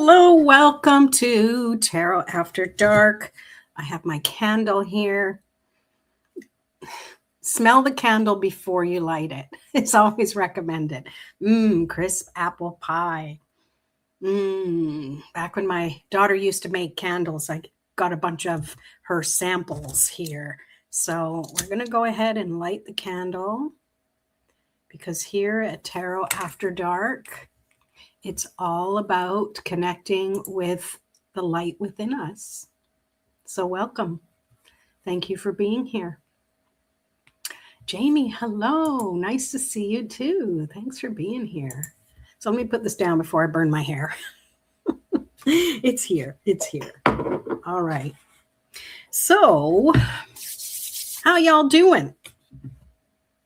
Hello, welcome to Tarot After Dark. I have my candle here. Smell the candle before you light it. It's always recommended. Crisp apple pie. Back when my daughter used to make candles, I got a bunch of her samples here. So we're going to go ahead and light the candle because here at Tarot After Dark, it's all about connecting with the light within us. So welcome. Thank you for being here. Jamie, hello. Nice to see you too. Thanks for being here. So let me put this down before I burn my hair. It's here. It's here. All right. So how y'all doing?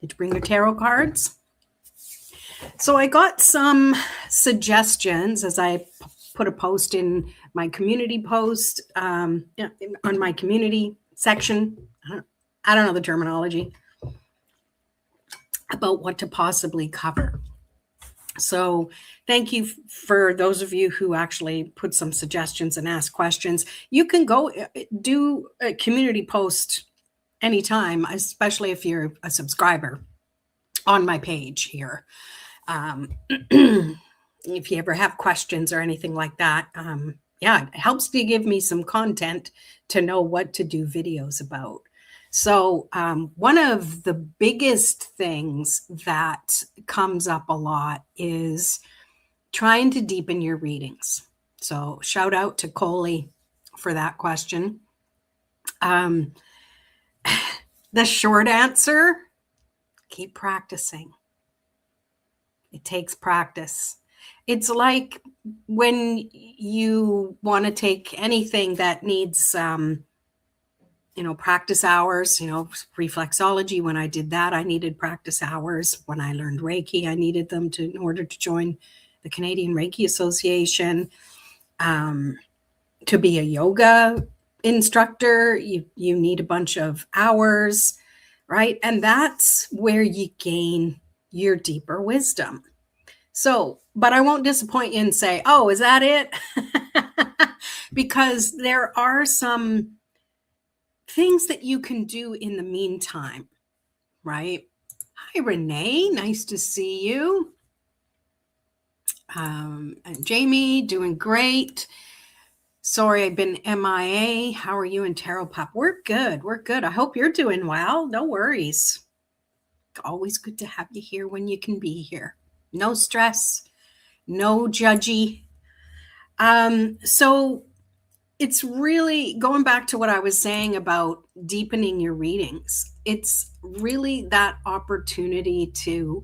Did you bring your tarot cards? So I got some suggestions as I put a post in my community post on my community section. I don't know the terminology about what to possibly cover. So thank you for those of you who actually put some suggestions and ask questions. You can go do a community post anytime, especially if you're a subscriber on my page here. If you ever have questions or anything like that, it helps to give me some content to know what to do videos about. So one of the biggest things that comes up a lot is trying to deepen your readings. So shout out to Coley for that question. The short answer, keep practicing. It takes practice. It's like when you want to take anything that needs, practice hours, reflexology. When I did that, I needed practice hours. When I learned Reiki, I needed them in order to join the Canadian Reiki Association. To be a yoga instructor, you need a bunch of hours, right? And that's where you gain your deeper wisdom. So, but I won't disappoint you and say, oh, is that it? Because there are some things that you can do in the meantime, right? Hi, Renee. Nice to see you. And Jamie, doing great. Sorry, I've been MIA. How are you and Tarot Pop? We're good. We're good. I hope you're doing well. No worries. Always good to have you here when you can be here. No stress, no judgy. So it's really going back to what I was saying about deepening your readings. It's really that opportunity to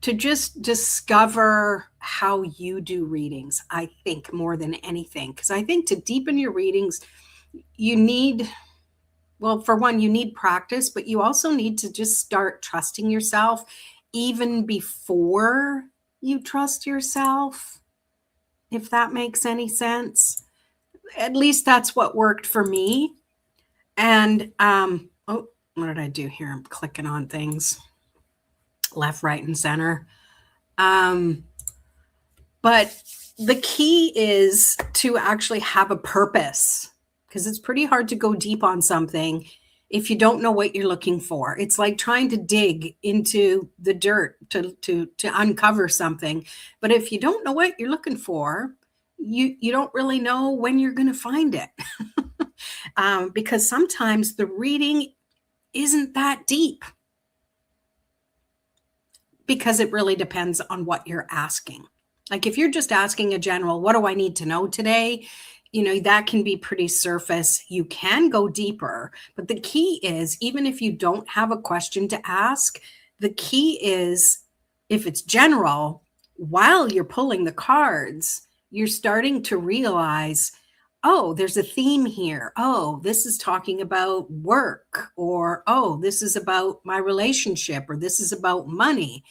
just discover how you do readings, I think, more than anything. Because I think to deepen your readings, you need, well, for one, you need practice, but you also need to just start trusting yourself even before you trust yourself, if that makes any sense. At least that's what worked for me. And, what did I do here? I'm clicking on things left, right, and center. But the key is to actually have a purpose, because it's pretty hard to go deep on something if you don't know what you're looking for. It's like trying to dig into the dirt to uncover something. But if you don't know what you're looking for, you don't really know when you're going to find it. Because sometimes the reading isn't that deep, because it really depends on what you're asking. Like if you're just asking a general, what do I need to know today? That can be pretty surface. You can go deeper, but the key is, even if you don't have a question to ask, the key is, if it's general, while you're pulling the cards, you're starting to realize, oh, there's a theme here. Oh, this is talking about work, or, oh, this is about my relationship, or this is about money,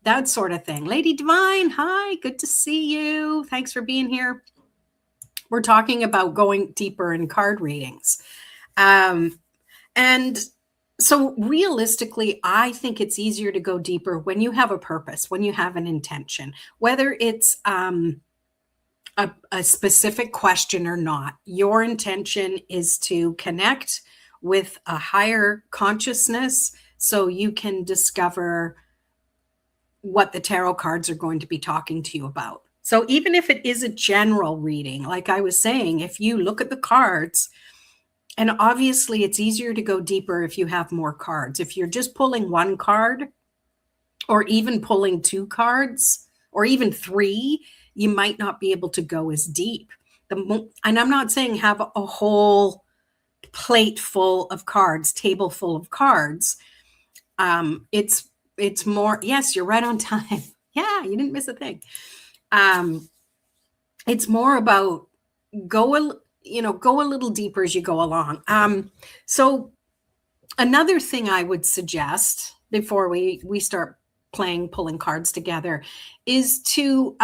that sort of thing. Lady Divine, hi, good to see you. Thanks for being here. We're talking about going deeper in card readings. And so realistically, I think it's easier to go deeper when you have a purpose, when you have an intention, whether it's a specific question or not. Your intention is to connect with a higher consciousness so you can discover what the tarot cards are going to be talking to you about. So even if it is a general reading, like I was saying, if you look at the cards, and obviously it's easier to go deeper if you have more cards. If you're just pulling one card, or even pulling two cards, or even three, you might not be able to go as deep. And I'm not saying have a whole plate full of cards, table full of cards. It's more, yes, you're right on time. Yeah, you didn't miss a thing. It's more about go a little deeper as you go along. So another thing I would suggest before we start pulling cards together is to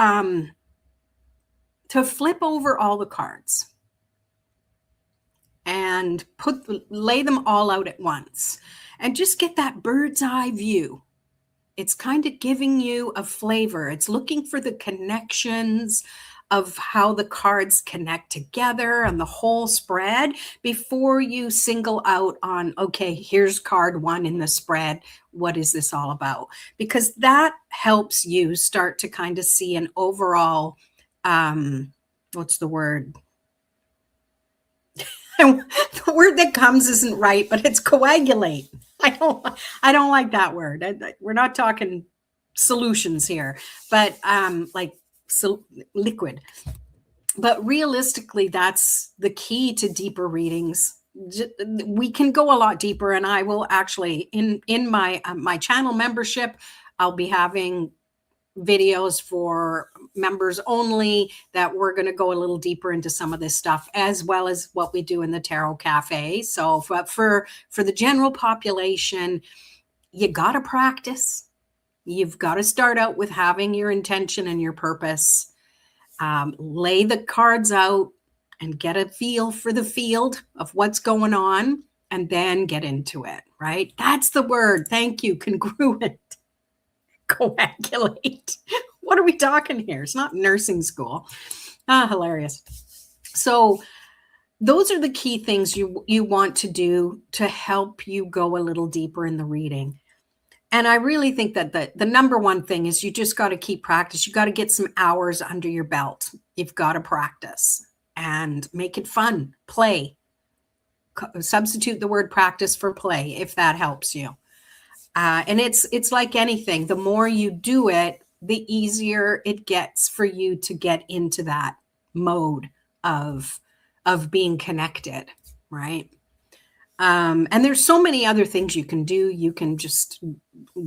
flip over all the cards and lay them all out at once and just get that bird's eye view. It's kind of giving you a flavor. It's looking for the connections of how the cards connect together and the whole spread before you single out on, okay, here's card one in the spread. What is this all about? Because that helps you start to kind of see an overall, what's the word? The word that comes isn't right, but it's coagulate. I don't like that word. We're not talking solutions here, but liquid. But realistically, that's the key to deeper readings. We can go a lot deeper, and I will actually in my my channel membership, I'll be having videos for members only that we're going to go a little deeper into some of this stuff, as well as what we do in the Tarot Cafe. So for the general population, you got to practice. You've got to start out with having your intention and your purpose. Lay the cards out and get a feel for the field of what's going on, and then get into it, right? That's the word. Thank you. Congruent. Coagulate. What are we talking here? It's not nursing school. Hilarious. So those are the key things you want to do to help you go a little deeper in the reading. And I really think that the number one thing is you just got to keep practice. You got to get some hours under your belt. You've got to practice and make it fun. Play. Substitute the word practice for play if that helps you. And it's like anything. The more you do it, the easier it gets for you to get into that mode of being connected, right? And there's so many other things you can do. You can just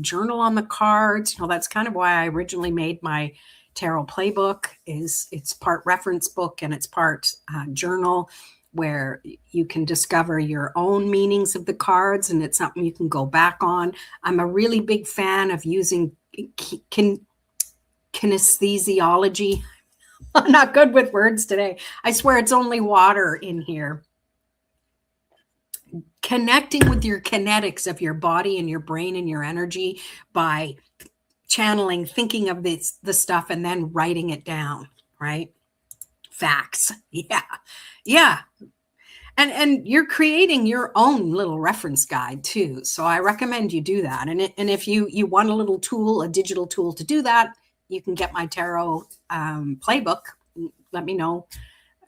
journal on the cards. That's kind of why I originally made my tarot playbook. It's part reference book and it's part journal, where you can discover your own meanings of the cards, and it's something you can go back on. I'm a really big fan of using kinesthesiology. I'm not good with words today. I swear it's only water in here. Connecting with your kinetics of your body and your brain and your energy by channeling, thinking of the stuff, and then writing it down, right? Facts. Yeah. And you're creating your own little reference guide too. So I recommend you do that. And if you want a little tool, a digital tool to do that, you can get my tarot playbook. Let me know.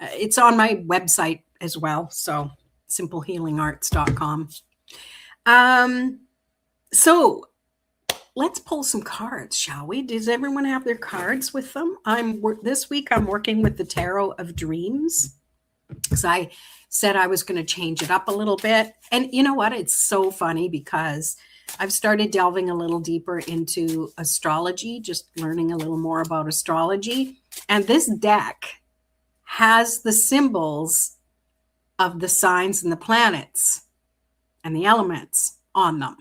It's on my website as well. So simplehealingarts.com. So let's pull some cards, shall we? Does everyone have their cards with them? This week I'm working with the Tarot of Dreams, because I said I was going to change it up a little bit. And you know what? It's so funny because I've started delving a little deeper into astrology, just learning a little more about astrology. And this deck has the symbols of the signs and the planets and the elements on them.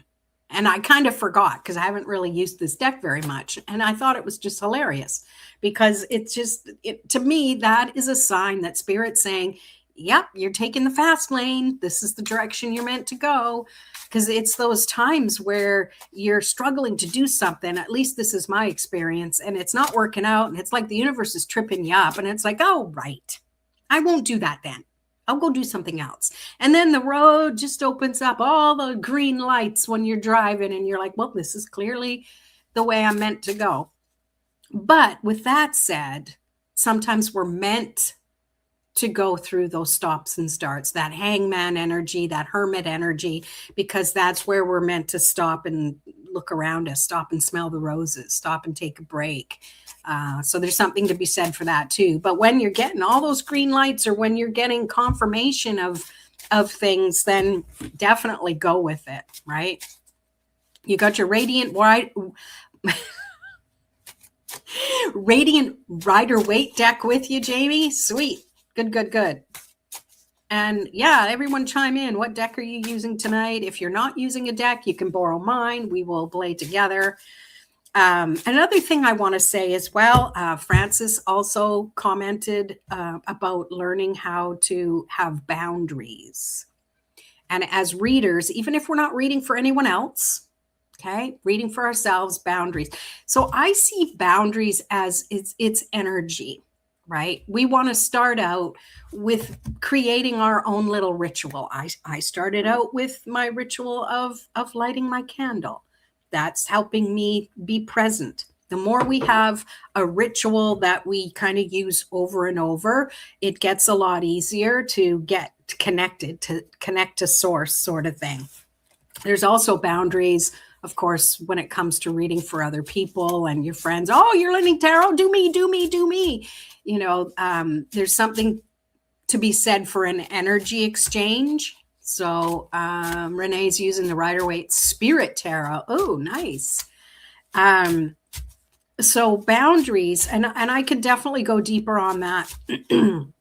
And I kind of forgot because I haven't really used this deck very much. And I thought it was just hilarious because it's just, to me, that is a sign that Spirit's saying, yep, you're taking the fast lane. This is the direction you're meant to go. Because it's those times where you're struggling to do something. At least this is my experience. And it's not working out. And it's like the universe is tripping you up. And it's like, oh, right. I won't do that then. I'll go do something else. And then the road just opens up all the green lights when you're driving. And you're like, well, this is clearly the way I'm meant to go. But with that said, sometimes we're meant to go through those stops and starts, that hangman energy, that hermit energy, because that's where we're meant to stop and look around us, stop and smell the roses, stop and take a break. So there's something to be said for that too. But when you're getting all those green lights, or when you're getting confirmation of things, then definitely go with it, right? You got your radiant Rider-Waite deck with you, Jamie? Sweet. Good. And yeah, everyone chime in. What deck are you using tonight? If you're not using a deck, you can borrow mine. We will play together. Another thing I want to say as well, Francis also commented about learning how to have boundaries. And as readers, even if we're not reading for anyone else, okay, reading for ourselves, boundaries. So I see boundaries as it's energy. Right? We want to start out with creating our own little ritual. I started out with my ritual of lighting my candle. That's helping me be present. The more we have a ritual that we kind of use over and over, it gets a lot easier to get connected, to connect to source, sort of thing. There's also boundaries, of course, when it comes to reading for other people and your friends. Oh, you're learning tarot? Do me. You know, there's something to be said for an energy exchange. So Renee's using the Rider-Waite Spirit Tarot. Oh, nice. So boundaries, and I could definitely go deeper on that in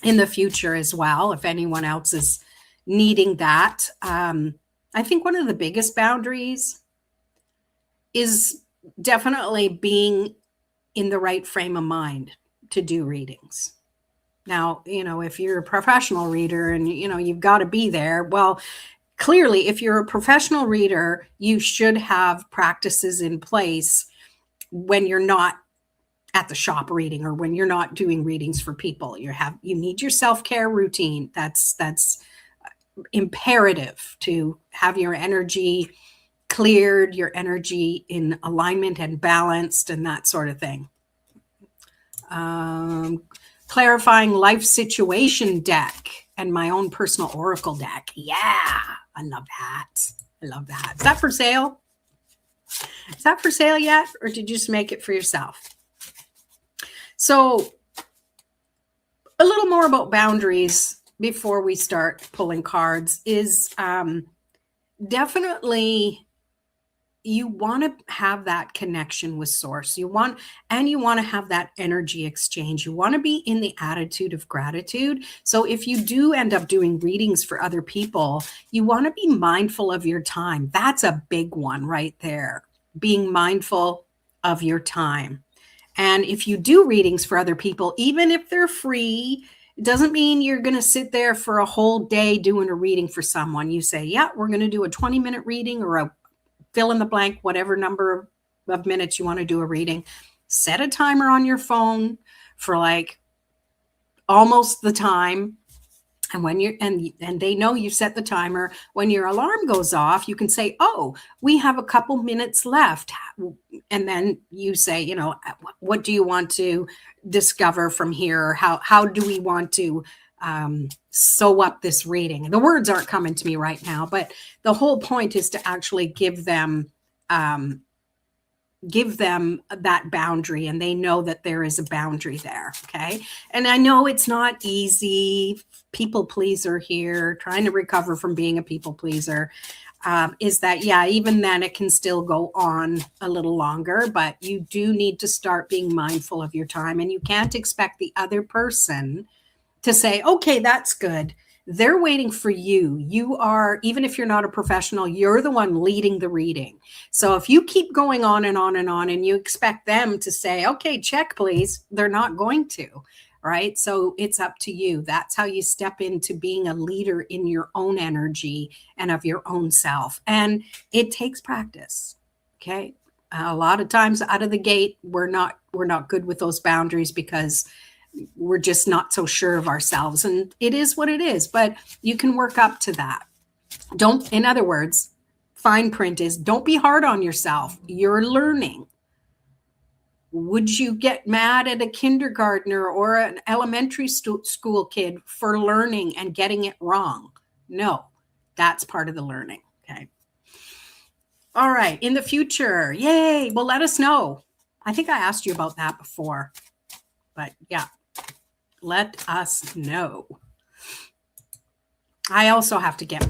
the future as well, if anyone else is needing that. I think one of the biggest boundaries is definitely being in the right frame of mind to do readings. Now, you know, if you're a professional reader and, you know, you've got to be there, well, clearly, if you're a professional reader, you should have practices in place when you're not at the shop reading, or when you're not doing readings for people. You need your self-care routine. That's imperative to have your energy cleared, your energy in alignment and balanced, and that sort of thing. Clarifying life situation deck and my own personal oracle deck. Yeah, I love that. Is that for sale? Is that for sale yet? Or did you just make it for yourself? So a little more about boundaries before we start pulling cards is definitely you want to have that connection with source. You want to have that energy exchange. You want to be in the attitude of gratitude. So if you do end up doing readings for other people, you want to be mindful of your time. That's a big one right there. Being mindful of your time. And if you do readings for other people, even if they're free, it doesn't mean you're going to sit there for a whole day doing a reading for someone. You say, yeah, we're going to do a 20-minute reading, or a fill in the blank, whatever number of minutes you want to do a reading. Set a timer on your phone for like almost the time. And when you're, and they know you set the timer, when your alarm goes off, you can say, oh, we have a couple minutes left. And then you say, you know, what do you want to discover from here? How do we want to sew up this reading? The words aren't coming to me right now, but the whole point is to actually give them that boundary, and they know that there is a boundary there. Okay. And I know it's not easy. People pleaser here, trying to recover from being a people pleaser, is that, yeah, even then it can still go on a little longer, but you do need to start being mindful of your time, and you can't expect the other person to say, okay, that's good. They're waiting for you. You are, even if you're not a professional, you're the one leading the reading. So if you keep going on and on and on, and you expect them to say, okay, check, please, they're not going to, right? So it's up to you. That's how you step into being a leader in your own energy and of your own self. And it takes practice. Okay. A lot of times out of the gate, we're not good with those boundaries because we're just not so sure of ourselves. And it is what it is, but you can work up to that. In other words, fine print is don't be hard on yourself. You're learning. Would you get mad at a kindergartner or an elementary school kid for learning and getting it wrong? No, that's part of the learning. Okay. All right. In the future, yay. Well, let us know. I think I asked you about that before, but yeah, let us know. I also have to get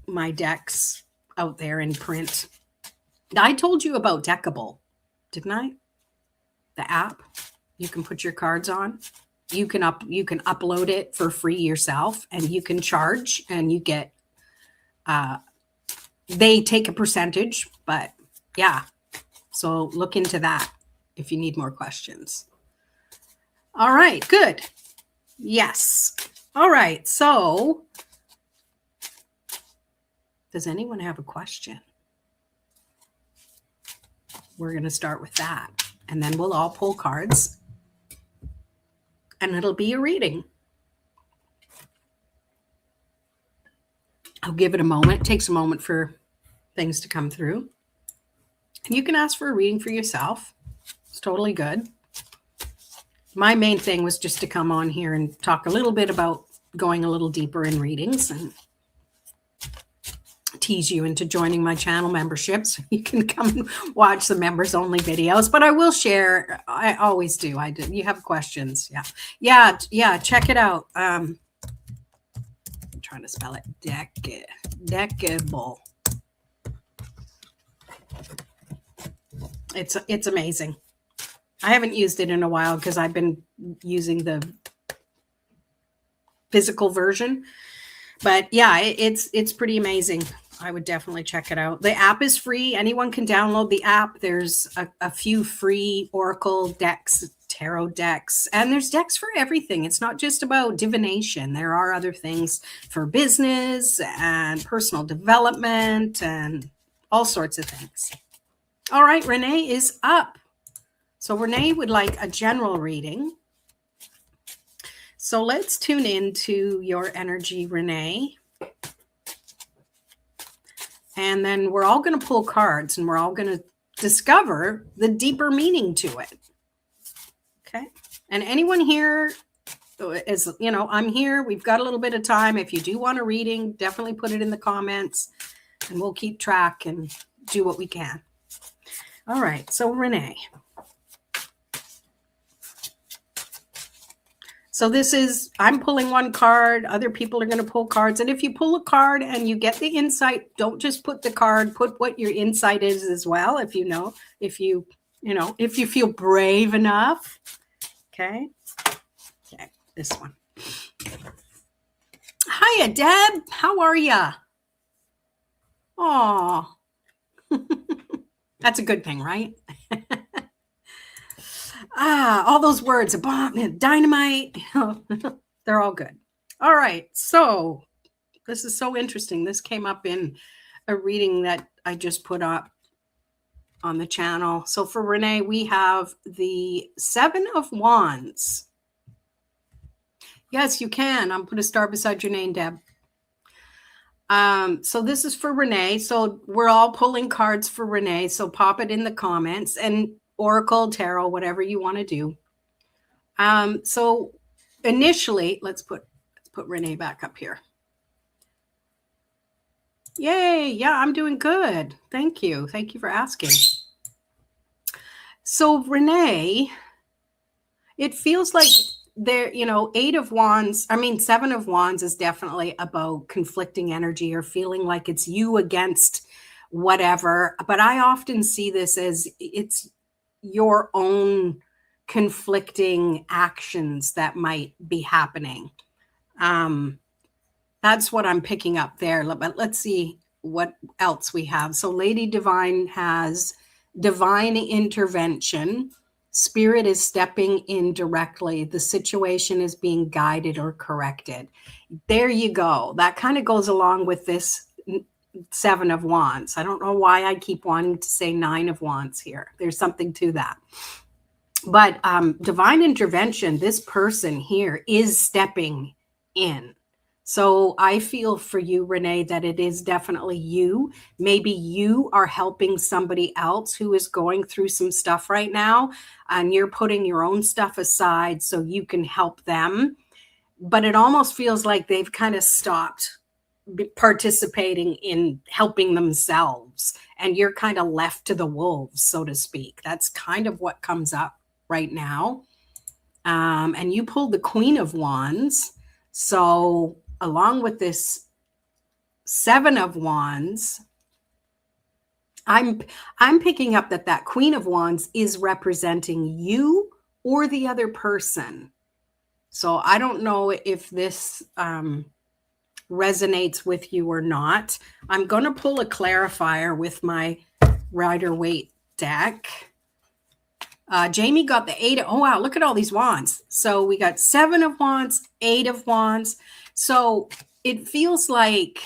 my decks out there in print. I told you about Deckable, didn't I? The app you can put your cards on. You can upload it for free yourself, and you can charge, and you get they take a percentage, but yeah. So look into that if you need more questions. All right, good. Yes. All right. So does anyone have a question? We're going to start with that, and then we'll all pull cards, and it'll be a reading. I'll give it a moment. It takes a moment for things to come through. And you can ask for a reading for yourself. It's totally good. My main thing was just to come on here and talk a little bit about going a little deeper in readings and tease you into joining my channel membership so you can come and watch the members only videos. But I will share. I always do. I do. You have questions. Yeah. Check it out. I'm trying to spell it. Deckable. It's amazing. I haven't used it in a while because I've been using the physical version. But yeah, it's pretty amazing. I would definitely check it out. The app is free. Anyone can download the app. There's a few free Oracle decks, tarot decks, and there's decks for everything. It's not just about divination. There are other things for business and personal development and all sorts of things. All right, Renee is up. So Renee would like a general reading. So let's tune into your energy, Renee. And then we're all going to pull cards and we're all going to discover the deeper meaning to it. Okay. And anyone here is, I'm here. We've got a little bit of time. If you do want a reading, definitely put it in the comments and we'll keep track and do what we can. All right. So Renee. So I'm pulling one card. Other people are going to pull cards. And if you pull a card and you get the insight, don't just put the card, put what your insight is as well. If you feel brave enough. Okay. Okay. This one. Hiya, Deb. How are ya? Aw. That's a good thing, right? All those words, a bomb, dynamite, they're all good. All right. So this is so interesting. This came up in a reading that I just put up on the channel. So for Renee, we have the 7 of Wands. Yes, you can. I'm put a star beside your name, Deb. So this is for Renee. So we're all pulling cards for Renee. So pop it in the comments and Oracle, tarot, whatever you want to do. So initially, let's put Renee back up here. Yay. Yeah, I'm doing good. Thank you. Thank you for asking. So Renee, it feels like there, 7 of Wands is definitely about conflicting energy or feeling like it's you against whatever. But I often see this as it's your own conflicting actions that might be happening. That's what I'm picking up there. But let's see what else we have. So Lady Divine has divine intervention. Spirit is stepping in directly. The situation is being guided or corrected. There you go. That kind of goes along with this Seven of Wands. I don't know why I keep wanting to say Nine of Wands here. There's something to that. But divine intervention, this person here is stepping in. So I feel for you, Renee, that it is definitely you. Maybe you are helping somebody else who is going through some stuff right now, and you're putting your own stuff aside so you can help them. But it almost feels like they've kind of stopped participating in helping themselves, and you're kind of left to the wolves, so to speak. That's kind of what comes up right now. And you pulled the Queen of Wands. So along with this Seven of Wands, I'm picking up that Queen of Wands is representing you or the other person. So I don't know if this resonates with you or not. I'm going to pull a clarifier with my Rider-Waite deck. Jamie got the Eight. Oh, wow. Look at all these wands. So we got Seven of Wands, Eight of Wands. So it feels like,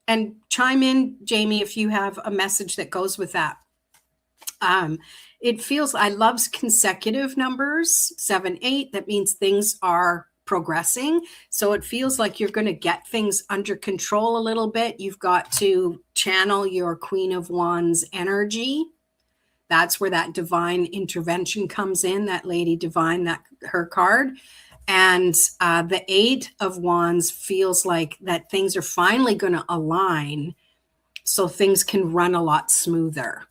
and chime in, Jamie, if you have a message that goes with that. It feels, I love consecutive numbers, 7, 8. That means things are progressing. So it feels like you're going to get things under control a little bit. You've got to channel your Queen of Wands energy. That's where that divine intervention comes in, that Lady Divine, that her card. And the Eight of Wands feels like that things are finally going to align so things can run a lot smoother.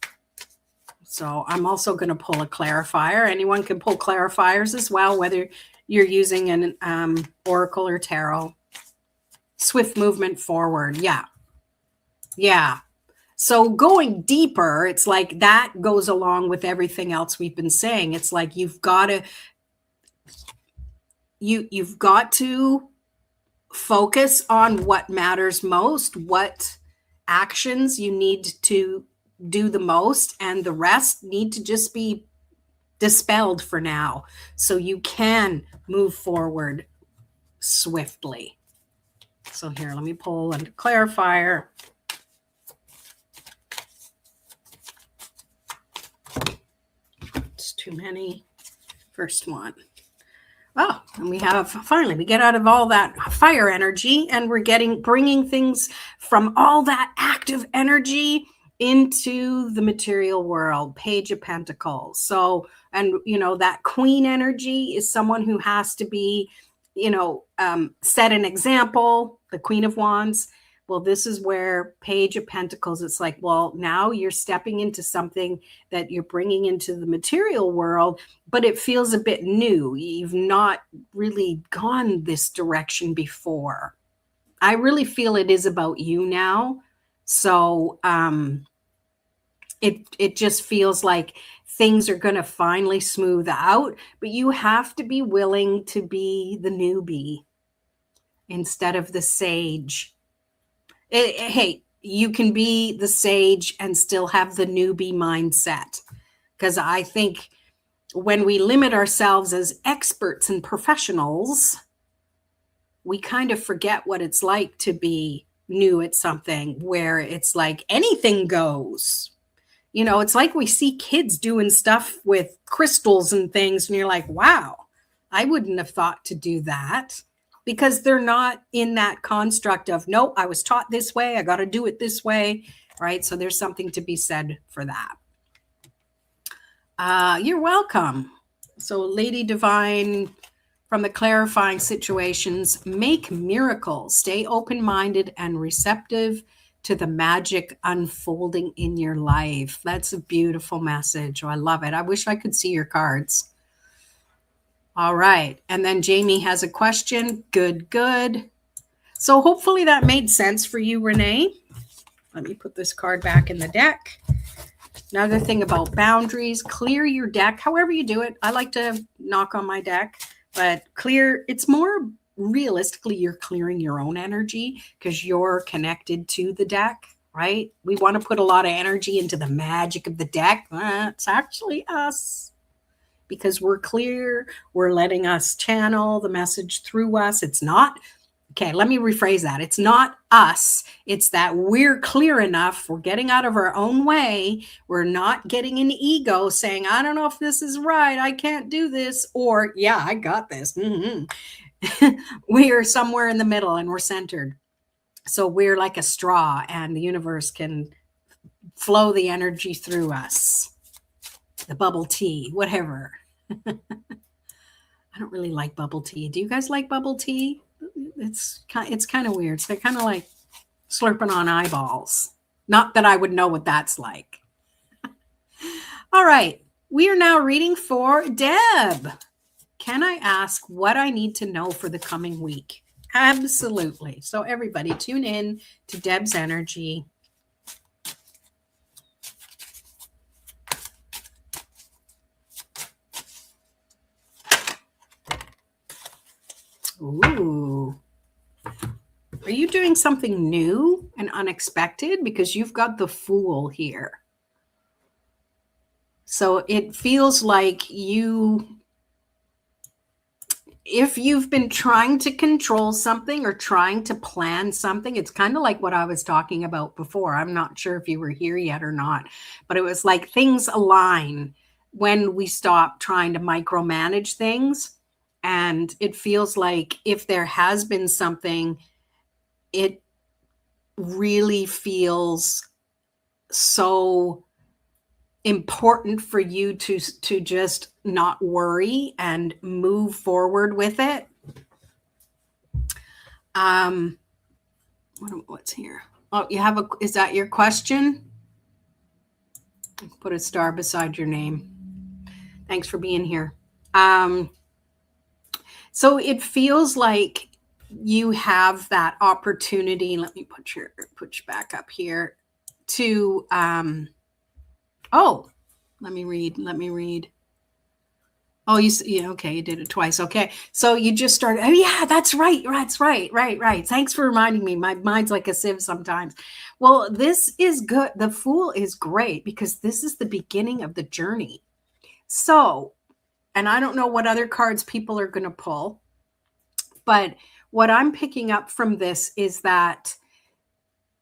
So I'm also going to pull a clarifier. Anyone can pull clarifiers as well, whether you're using an oracle or tarot. Swift movement forward. Yeah. Yeah. So going deeper, it's like that goes along with everything else we've been saying. It's like you've got to focus on what matters most, what actions you need to do the most, and the rest need to just be dispelled for now so you can move forward swiftly. So here, let me pull a clarifier. It's too many. First one. Oh, and we have finally, we get out of all that fire energy, and we're bringing things from all that active energy into the material world. Page of Pentacles. So, and that Queen energy is someone who has to be, set an example. The Queen of Wands. Well, this is where Page of Pentacles, it's like, well, now you're stepping into something that you're bringing into the material world, but it feels a bit new. You've not really gone this direction before. I really feel it is about you now. So it just feels like things are going to finally smooth out, but you have to be willing to be the newbie instead of the sage. Hey, you can be the sage and still have the newbie mindset. Because I think when we limit ourselves as experts and professionals, we kind of forget what it's like to be new at something where it's like anything goes. It's like we see kids doing stuff with crystals and things, and you're like, wow, I wouldn't have thought to do that. Because they're not in that construct of, nope, I was taught this way, I got to do it this way, right? So there's something to be said for that. You're welcome. So Lady Divine, from the clarifying situations, make miracles. Stay open-minded and receptive to the magic unfolding in your life. That's a beautiful message. Oh, I love it. I wish I could see your cards. All right. And then Jamie has a question. Good, good. So hopefully that made sense for you, Renee. Let me put this card back in the deck. Another thing about boundaries, clear your deck, however you do it. I like to knock on my deck, but it's more realistically, you're clearing your own energy because you're connected to the deck, right? We want to put a lot of energy into the magic of the deck. It's actually us. because we're clear. We're letting us channel the message through us. It's not, okay, let me rephrase that. It's not us. It's that we're clear enough. We're getting out of our own way. We're not getting an ego saying, I don't know if this is right. I can't do this. Or, yeah, I got this. We are somewhere in the middle and we're centered. So we're like a straw and the universe can flow the energy through us. The bubble tea, whatever. I don't really like bubble tea. Do you guys like bubble tea? It's kind of weird. So they're kind of like slurping on eyeballs. Not that I would know what that's like. All right. We are now reading for Deb. Can I ask what I need to know for the coming week? Absolutely. So everybody tune in to Deb's energy. Ooh. Are you doing something new and unexpected? Because you've got the Fool here. So it feels like if you've been trying to control something or trying to plan something, it's kind of like what I was talking about before. I'm not sure if you were here yet or not, but it was like things align when we stop trying to micromanage things. And it feels like if there has been something, it really feels so important for you to just not worry and move forward with it. What's here? Oh, is that your question? Put a star beside your name. Thanks for being here. So it feels like you have that opportunity. Let me put you back up here to, let me read. Oh, okay, you did it twice. Okay. So you just started. Oh yeah, that's right. Right. Thanks for reminding me. My mind's like a sieve sometimes. Well, this is good. The Fool is great because this is the beginning of the journey. So, and I don't know what other cards people are going to pull, but what I'm picking up from this is that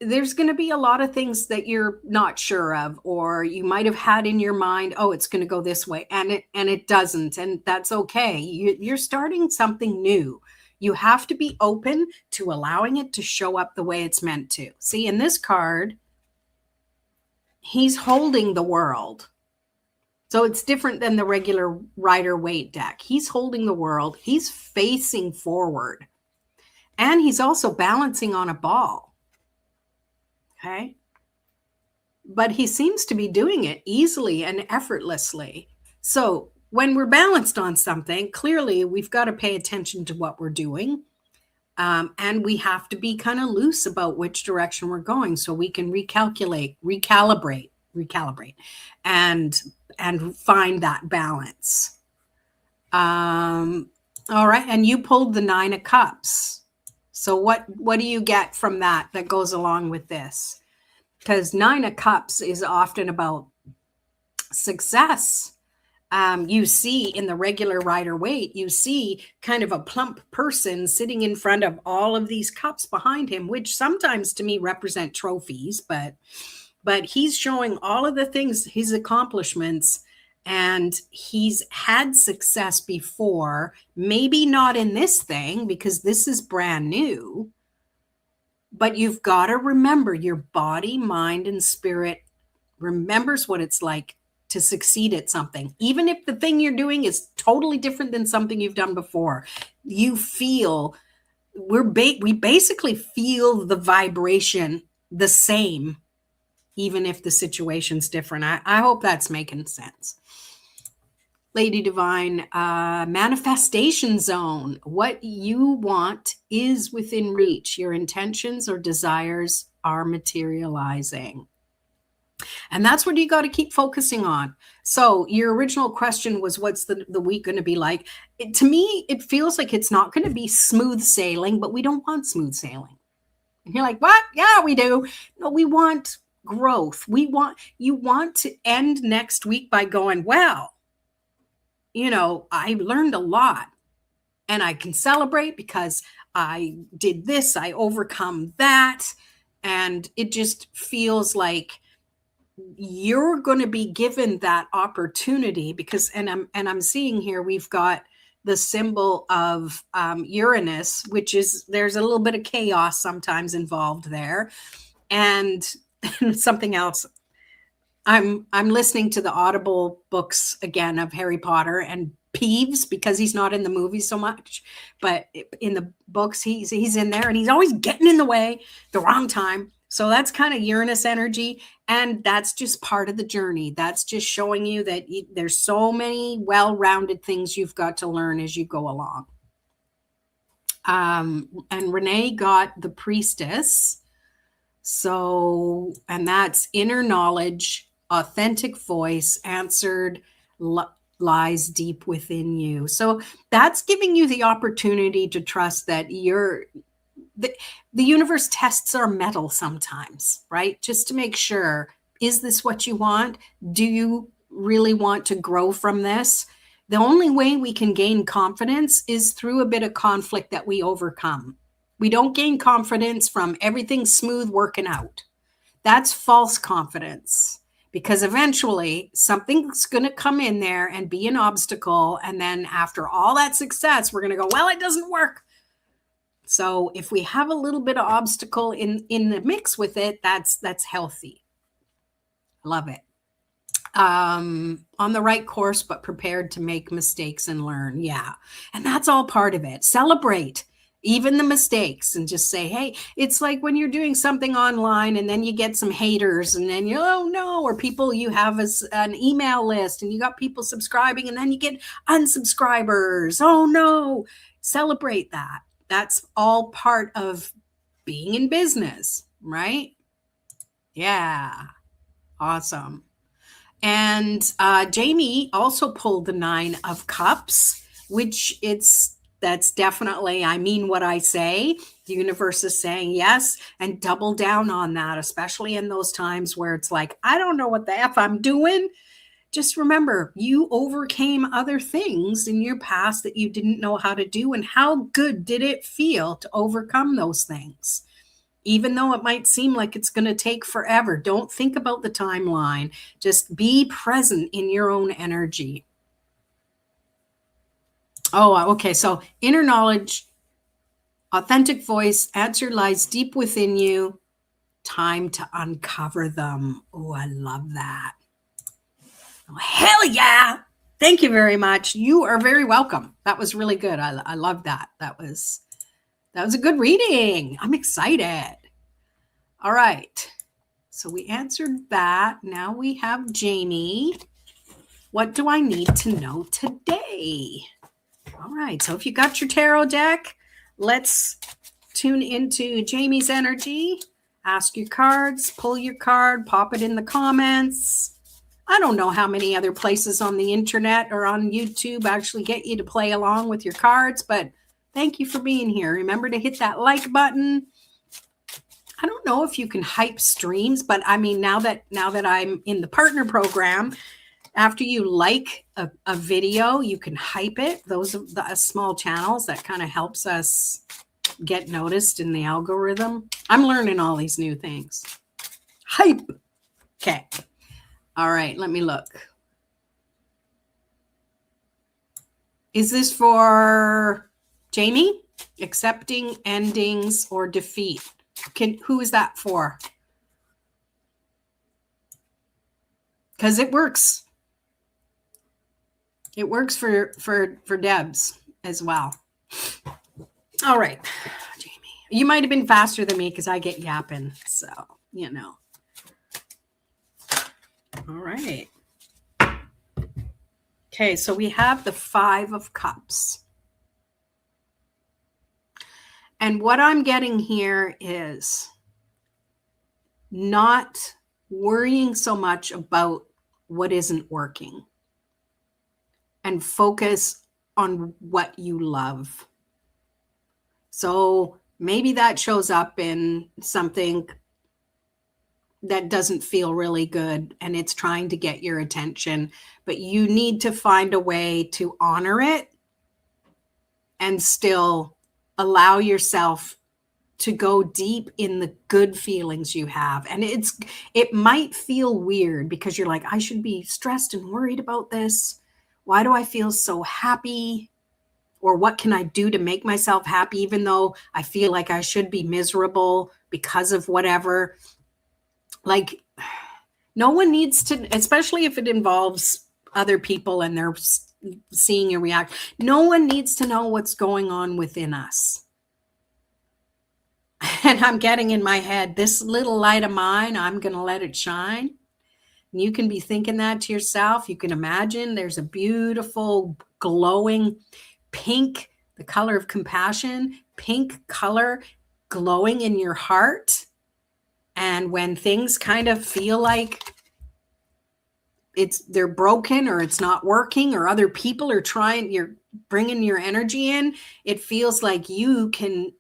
there's going to be a lot of things that you're not sure of, or you might have had in your mind, oh, it's going to go this way, and it doesn't, and that's okay. You're starting something new. You have to be open to allowing it to show up the way it's meant to. See, in this card, he's holding the world. So it's different than the regular Rider-Waite deck. He's holding the world. He's facing forward. And he's also balancing on a ball. Okay? But he seems to be doing it easily and effortlessly. So when we're balanced on something, clearly we've got to pay attention to what we're doing. And we have to be kind of loose about which direction we're going so we can recalibrate, and find that balance. All right. And you pulled the 9 of Cups. So what do you get from that goes along with this? Because 9 of Cups is often about success. You see in the regular Rider-Waite, you see kind of a plump person sitting in front of all of these cups behind him, which sometimes to me represent trophies, but he's showing all of the things, his accomplishments, and he's had success before, maybe not in this thing because this is brand new, but you've got to remember your body, mind, and spirit remembers what it's like to succeed at something. Even if the thing you're doing is totally different than something you've done before, you feel, we basically feel the vibration the same, even if the situation's different. I hope that's making sense. Lady Divine, manifestation zone. What you want is within reach. Your intentions or desires are materializing. And that's what you got to keep focusing on. So your original question was, what's the week going to be like? To me, it feels like it's not going to be smooth sailing, but we don't want smooth sailing. And you're like, what? Yeah, we do. No, we want growth. You want to end next week by going, well, I learned a lot, and I can celebrate because I did this, I overcome that. And it just feels like you're going to be given that opportunity because, and I'm seeing here, we've got the symbol of Uranus, which is, there's a little bit of chaos sometimes involved there. And something else, I'm listening to the Audible books again of Harry Potter and Peeves because he's not in the movie so much, but in the books he's in there and he's always getting in the way the wrong time. So that's kind of Uranus energy, and that's just part of the journey. That's just showing you that there's so many well-rounded things you've got to learn as you go along. And Renee got the Priestess. So, and that's inner knowledge, authentic voice, answered lies deep within you. So that's giving you the opportunity to trust that the universe tests our mettle sometimes, right? Just to make sure, is this what you want? Do you really want to grow from this? The only way we can gain confidence is through a bit of conflict that we overcome. We don't gain confidence from everything smooth working out. That's false confidence, because eventually something's going to come in there and be an obstacle. And then after all that success, we're going to go, well, it doesn't work. So if we have a little bit of obstacle in the mix with it, that's healthy. Love it. On the right course, but prepared to make mistakes and learn. Yeah. And that's all part of it. Celebrate even the mistakes and just say, hey, it's like when you're doing something online and then you get some haters and then oh no, or people you have as an email list and you got people subscribing and then you get unsubscribers. Oh no, celebrate that. That's all part of being in business, right? Yeah. Awesome. And Jamie also pulled the 9 of Cups, which that's definitely, I mean what I say. The universe is saying yes, and double down on that, especially in those times where it's like, I don't know what the F I'm doing. Just remember, you overcame other things in your past that you didn't know how to do. And how good did it feel to overcome those things? Even though it might seem like it's going to take forever, don't think about the timeline. Just be present in your own energy. Oh, okay. So inner knowledge, authentic voice, answer lies deep within you. Time to uncover them. Oh, I love that. Oh, hell yeah. Thank you very much. You are very welcome. That was really good. I love that. That was a good reading. I'm excited. All right. So we answered that. Now we have Jamie. What do I need to know today? All right. So if you got your tarot deck, let's tune into Jamie's energy. Ask your cards, pull your card, pop it in the comments. I don't know how many other places on the internet or on YouTube actually get you to play along with your cards, but thank you for being here. Remember to hit that like button. I don't know if you can hype streams, but I mean, now that I'm in the partner program, after you like a video, you can hype it. Those are the small channels that kind of helps us get noticed in the algorithm. I'm learning all these new things. Hype. Okay. All right, let me look. Is this for Jamie? Accepting endings or defeat? Who is that for? Because it works. It works for Debs as well. All right, Jamie. You might have been faster than me because I get yapping. So, you know. All right. Okay, so we have the 5 of Cups. And what I'm getting here is not worrying so much about what isn't working and focus on what you love. So maybe that shows up in something that doesn't feel really good and it's trying to get your attention, but you need to find a way to honor it and still allow yourself to go deep in the good feelings you have. And it might feel weird because you're like, I should be stressed and worried about this. Why do I feel so happy? Or what can I do to make myself happy, even though I feel like I should be miserable because of whatever? Like, no one needs to, especially if it involves other people and they're seeing you react. No one needs to know what's going on within us. And I'm getting in my head, this little light of mine, I'm going to let it shine. And you can be thinking that to yourself. You can imagine there's a beautiful glowing pink, the color of compassion, pink color glowing in your heart. And when things kind of feel like they're broken or it's not working or other people are trying, you're bringing your energy in, it feels like you can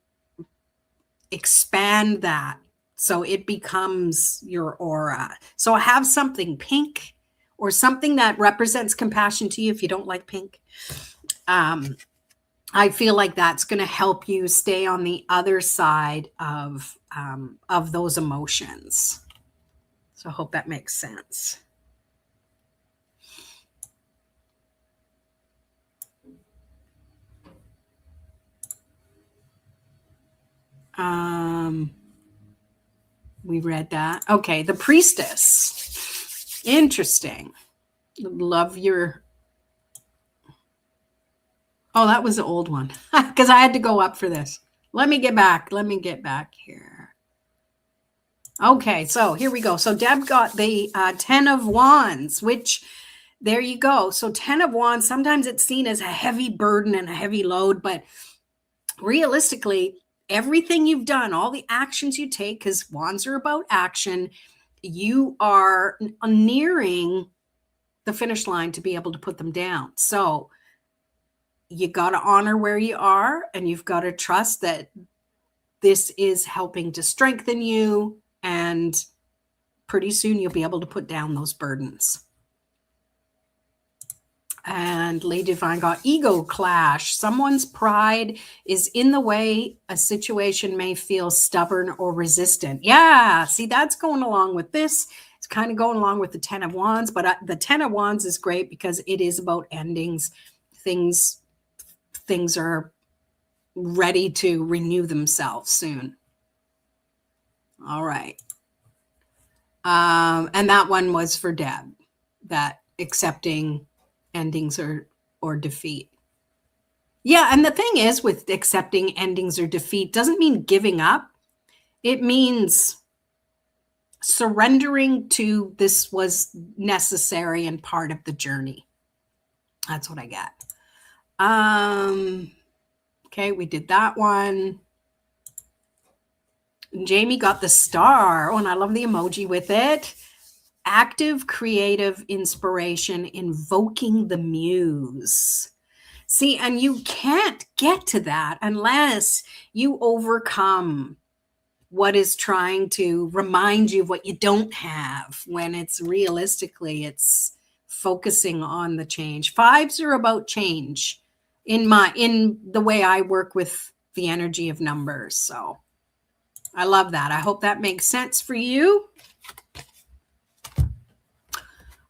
expand that so it becomes your aura. So have something pink or something that represents compassion to you if you don't like pink. I feel like that's going to help you stay on the other side of those emotions. So I hope that makes sense. We read that. Okay, the priestess. Interesting. Love your... Oh, that was the old one because I had to go up for this. Let me get back here. Okay, so here we go. So Deb got the 10 of Wands, which there you go. So 10 of Wands, sometimes it's seen as a heavy burden and a heavy load, but realistically, everything you've done, all the actions you take, because Wands are about action, you are nearing the finish line to be able to put them down. So you got to honor where you are, and you've got to trust that this is helping to strengthen you, and pretty soon you'll be able to put down those burdens. And Lady Divine got ego clash. Someone's pride is in the way. A situation may feel stubborn or resistant. Yeah, see, that's going along with this. It's kind of going along with the 10 of Wands, but the 10 of Wands is great because it is about endings. Things are ready to renew themselves soon. All right. And that one was for Deb, that accepting endings or defeat. Yeah, and the thing is with accepting endings or defeat doesn't mean giving up. It means surrendering to this was necessary and part of the journey. That's what I get. Okay, we did that one. Jamie got the star. Oh, and I love the emoji with it. Active creative inspiration, invoking the muse. See, and you can't get to that unless you overcome what is trying to remind you of what you don't have, when it's realistically, it's focusing on the change. Fives are about change in the way I work with the energy of numbers. So I love that. I hope that makes sense for you.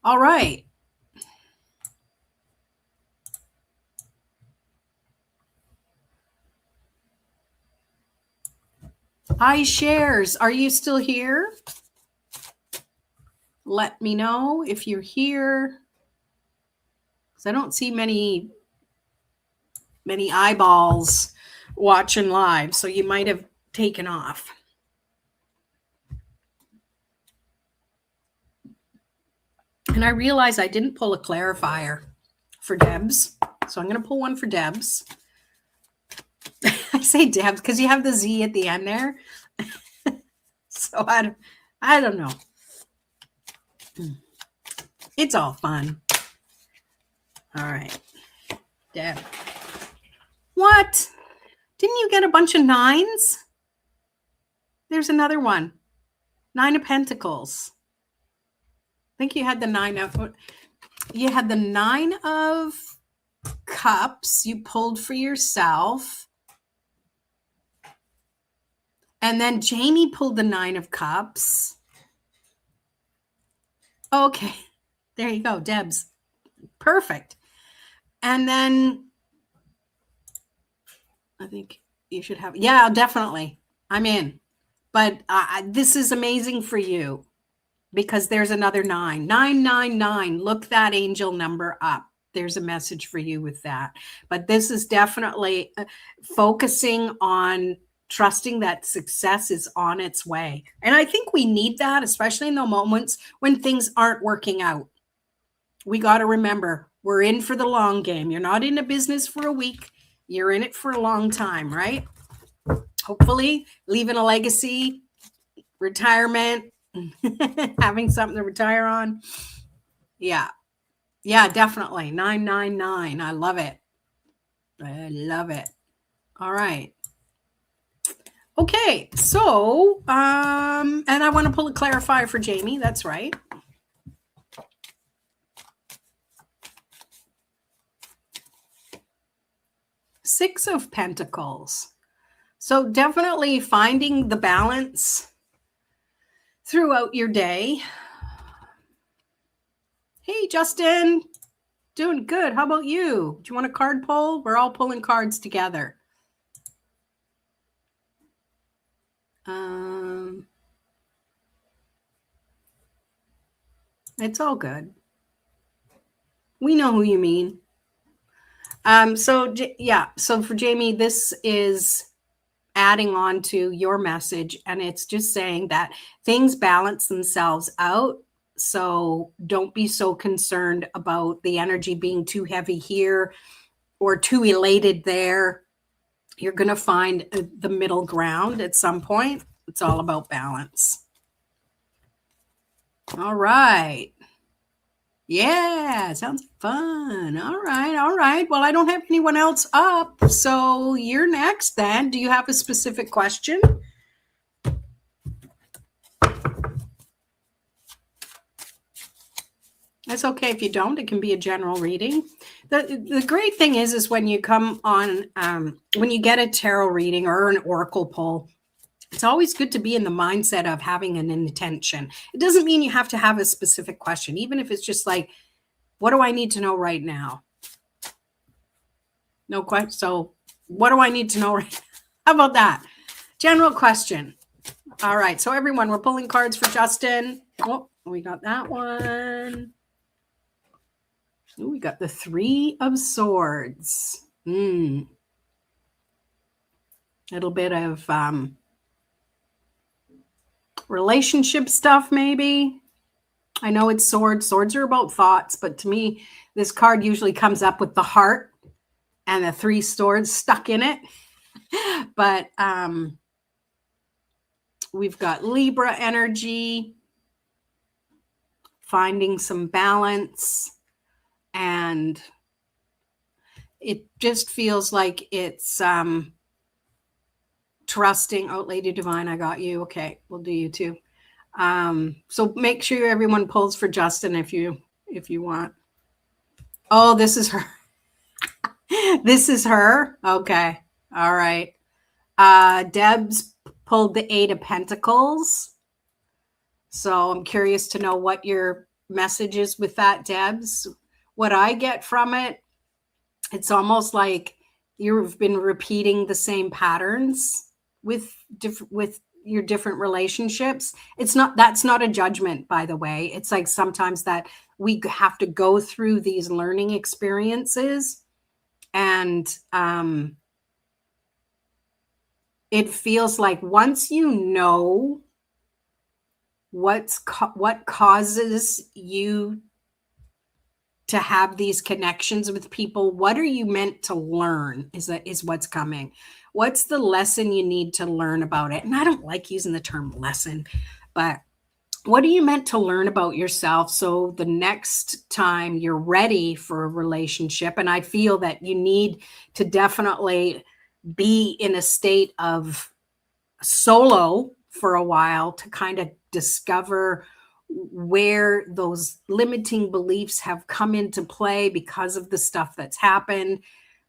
All right. iShares, are you still here? Let me know if you're here, because I don't see many eyeballs watching live, so you might have taken off. And I realize I didn't pull a clarifier for Debs, so I'm going to pull one for Debs. I say Debs because you have the Z at the end there. So I don't know. It's all fun. All right. Deb. What? Didn't you get a bunch of 9s? There's another one. Nine of Pentacles. I think you had the Nine of Cups you pulled for yourself. And then Jamie pulled the Nine of Cups. Okay. There you go, Debs. Perfect. And then I think you should have, yeah, definitely. I'm in. But this is amazing for you because there's another 9. 999. Look that angel number up. There's a message for you with that. But this is definitely focusing on trusting that success is on its way. And I think we need that, especially in the moments when things aren't working out. We got to remember, we're in for the long game. You're not in a business for a week. You're in it for a long time, right? Hopefully, leaving a legacy, retirement, having something to retire on. Yeah. Yeah, definitely. 999. I love it. I love it. All right. Okay. So, and I want to pull a clarifier for Jamie. That's right. Six of Pentacles. So definitely finding the balance throughout your day. Hey, Justin, doing good. How about you? Do you want a card pull? We're all pulling cards together. It's all good. We know who you mean. So for Jamie, this is adding on to your message, and it's just saying that things balance themselves out. So don't be so concerned about the energy being too heavy here or too elated there. You're going to find the middle ground at some point. It's all about balance. All right. Yeah, sounds fun. All right. Well, I don't have anyone else up, so you're next then. Do you have a specific question? That's okay if you don't. It can be a general reading. The great thing is when you come on, when you get a tarot reading or an oracle pull, it's always good to be in the mindset of having an intention. It doesn't mean you have to have a specific question, even if it's just like, what do I need to know right now? No question. So what do I need to know right now? How about that? General question. All right. So everyone, we're pulling cards for Justin. Oh, we got that one. Ooh, we got the Three of Swords. A little bit of relationship stuff, maybe. I know it's swords. Swords are about thoughts, but to me, this card usually comes up with the heart and the 3 swords stuck in it. But we've got Libra energy, finding some balance, and it just feels like it's trusting. Oh, Lady Divine, I got you. Okay, we'll do you too. So make sure everyone pulls for Justin if you want. Oh, this is her. This is her. Okay. All right. Deb's pulled the 8 of Pentacles. So I'm curious to know what your message is with that, Debs. What I get from it, it's almost like you've been repeating the same patterns with your different relationships. That's not a judgment, by the way. It's like sometimes that we have to go through these learning experiences, and it feels like once you know what causes you to have these connections with people, what are you meant to learn is what's coming. What's the lesson you need to learn about it? And I don't like using the term lesson, but what are you meant to learn about yourself so the next time you're ready for a relationship? And I feel that you need to definitely be in a state of solo for a while to kind of discover where those limiting beliefs have come into play because of the stuff that's happened.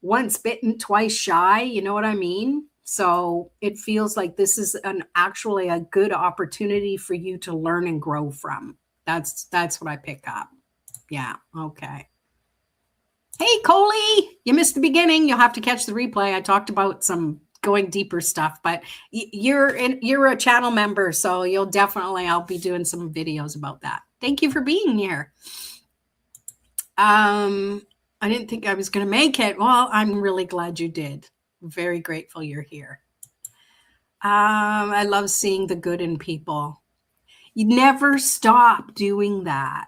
Once bitten, twice shy, you know what I mean? So it feels like this is actually a good opportunity for you to learn and grow from. That's what I pick up. Yeah, okay. Hey, Coley, you missed the beginning. You'll have to catch the replay. I talked about some going deeper stuff, but you're a channel member, so I'll be doing some videos about that. Thank you for being here. I didn't think I was going to make it. Well, I'm really glad you did. I'm very grateful you're here. I love seeing the good in people. You never stop doing that.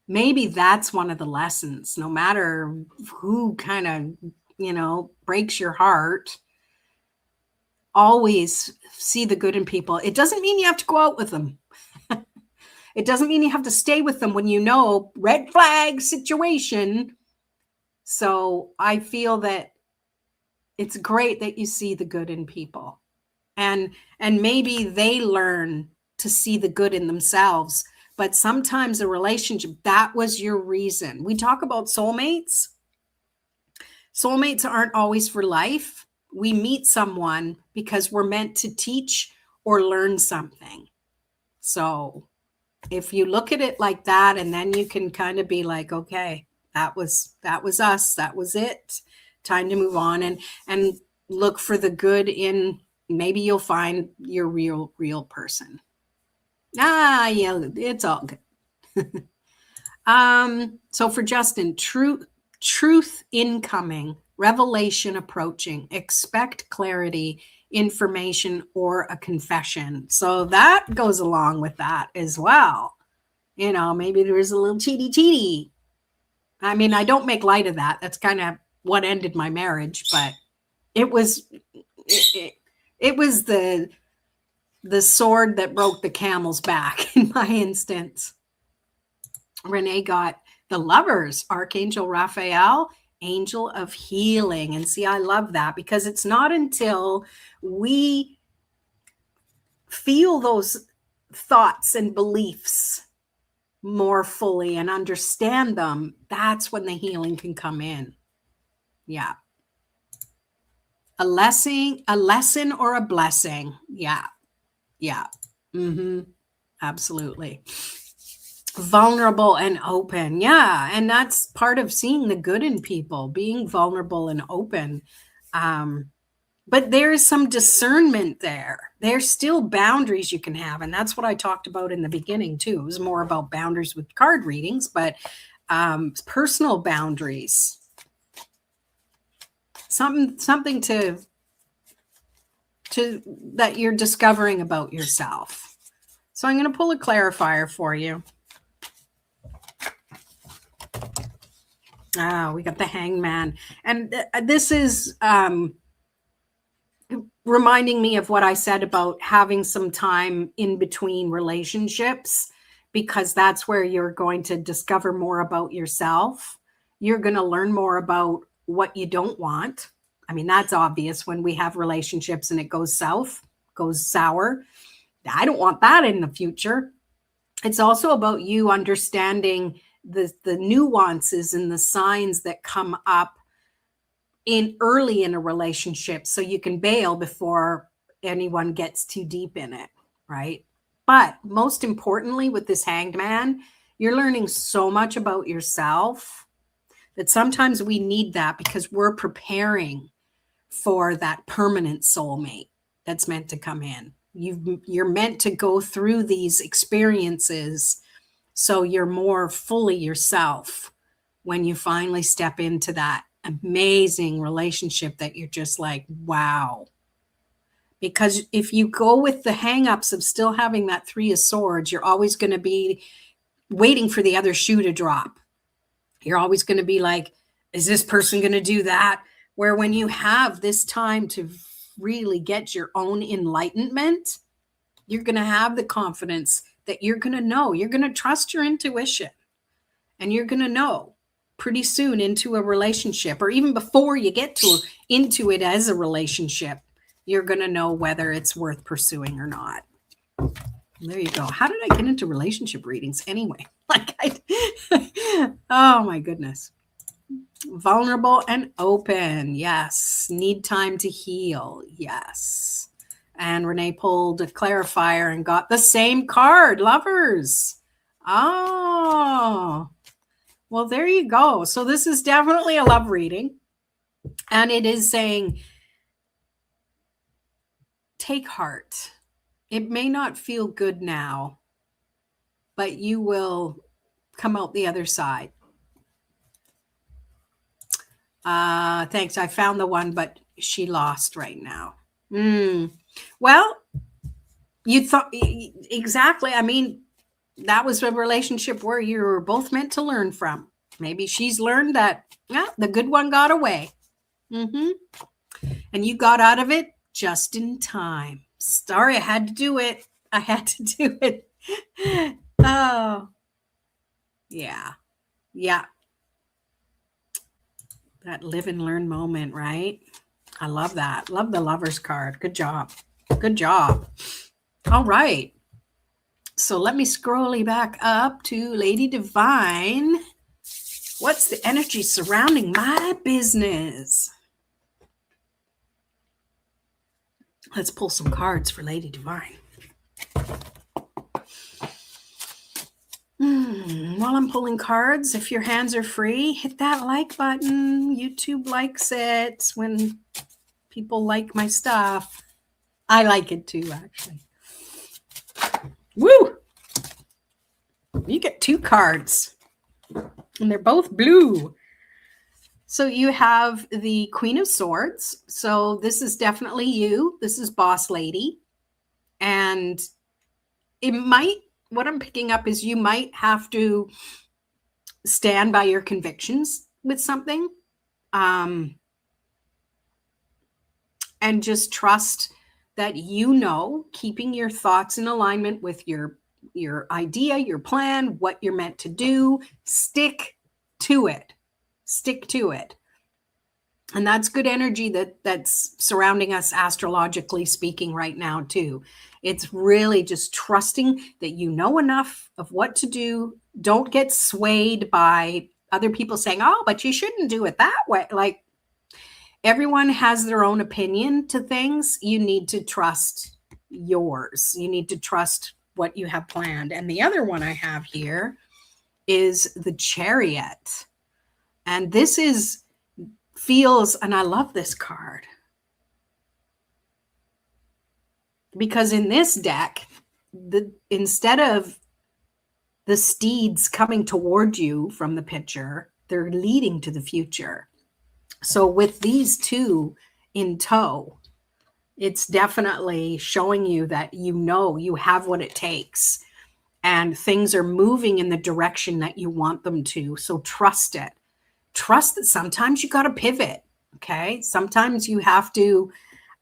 Maybe that's one of the lessons, no matter who kind of, breaks your heart, always see the good in people. It doesn't mean you have to go out with them. It doesn't mean you have to stay with them when red flag situation. So I feel that it's great that you see the good in people, and maybe they learn to see the good in themselves. But sometimes a relationship, that was your reason. We talk about soulmates. Soulmates aren't always for life. We meet someone because we're meant to teach or learn something. So if you look at it like that, and then you can kind of be like, okay, that was us. That was it. Time to move on and look for the good in, maybe you'll find your real person. Yeah, it's all good. So for Justin, truth incoming, revelation approaching, expect clarity, information, or a confession. So that goes along with that as well. Maybe there's a little cheaty. I mean, I don't make light of that. That's kind of what ended my marriage, but it was the sword that broke the camel's back in my instance. Renee got the Lovers, Archangel Raphael, Angel of Healing. And see, I love that, because it's not until we feel those thoughts and beliefs more fully and understand them, that's when the healing can come in. Yeah. A lesson or a blessing. Yeah. Yeah. Absolutely. Vulnerable and open. Yeah. And that's part of seeing the good in people, being vulnerable and open. But there's some discernment there. There's still boundaries you can have. And that's what I talked about in the beginning too. It was more about boundaries with card readings, but personal boundaries. Something to that you're discovering about yourself. So I'm going to pull a clarifier for you. We got the Hangman. And this is reminding me of what I said about having some time in between relationships, because that's where you're going to discover more about yourself. You're going to learn more about what you don't want. I mean, that's obvious when we have relationships and it goes south, goes sour. I don't want that in the future. It's also about you understanding the nuances and the signs that come up early in a relationship, so you can bail before anyone gets too deep in it, right? But most importantly, with this Hanged Man, you're learning so much about yourself that sometimes we need that, because we're preparing for that permanent soulmate that's meant to come in. You're meant to go through these experiences so you're more fully yourself when you finally step into that amazing relationship that you're just like, wow. Because if you go with the hangups of still having that Three of Swords, you're always going to be waiting for the other shoe to drop. You're always going to be like, is this person going to do that? Where when you have this time to really get your own enlightenment, you're going to have the confidence that you're going to know. You're going to trust your intuition, and you're going to know pretty soon into a relationship, or even before you get into it as a relationship, you're going to know whether it's worth pursuing or not. There you go. How did I get into relationship readings anyway? Oh my goodness. Vulnerable and open. Yes. Need time to heal. Yes. And Renee pulled a clarifier and got the same card. Lovers. Oh, well, there you go. So this is definitely a love reading. And it is saying, take heart. It may not feel good now, but you will come out the other side. Thanks. I found the one, but she lost right now. Well, you thought exactly. I mean, that was a relationship where you were both meant to learn from. Maybe she's learned that the good one got away. And you got out of it just in time. Sorry, I had to do it. I had to do it. Oh, yeah. Yeah. That live and learn moment, right? I love that. Love the lover's card. Good job. Good job. All right. So let me scroll back up to Lady Divine. What's the energy surrounding my business? Let's pull some cards for Lady Divine. While I'm pulling cards, if your hands are free, hit that like button. YouTube likes it when people like my stuff. I like it too, actually. Woo! You get 2 cards, and they're both blue. So you have the Queen of Swords. So this is definitely you. This is Boss Lady. And it might, what I'm picking up is you might have to stand by your convictions with something. And just trust that keeping your thoughts in alignment with your idea, your plan, what you're meant to do, stick to it. Stick to it. And that's good energy that's surrounding us astrologically speaking right now too. It's really just trusting that you know enough of what to do. Don't get swayed by other people saying, oh, but you shouldn't do it that way. Like, everyone has their own opinion to things. You need to trust yours. You need to trust what you have planned. And the other one I have here is the Chariot. And this feels, and I love this card, because in this deck, instead of the steeds coming toward you from the picture, they're leading to the future. So with these 2 in tow, it's definitely showing you that you have what it takes, and things are moving in the direction that you want them to. So trust it. Trust that sometimes you got to pivot. Okay. Sometimes you have to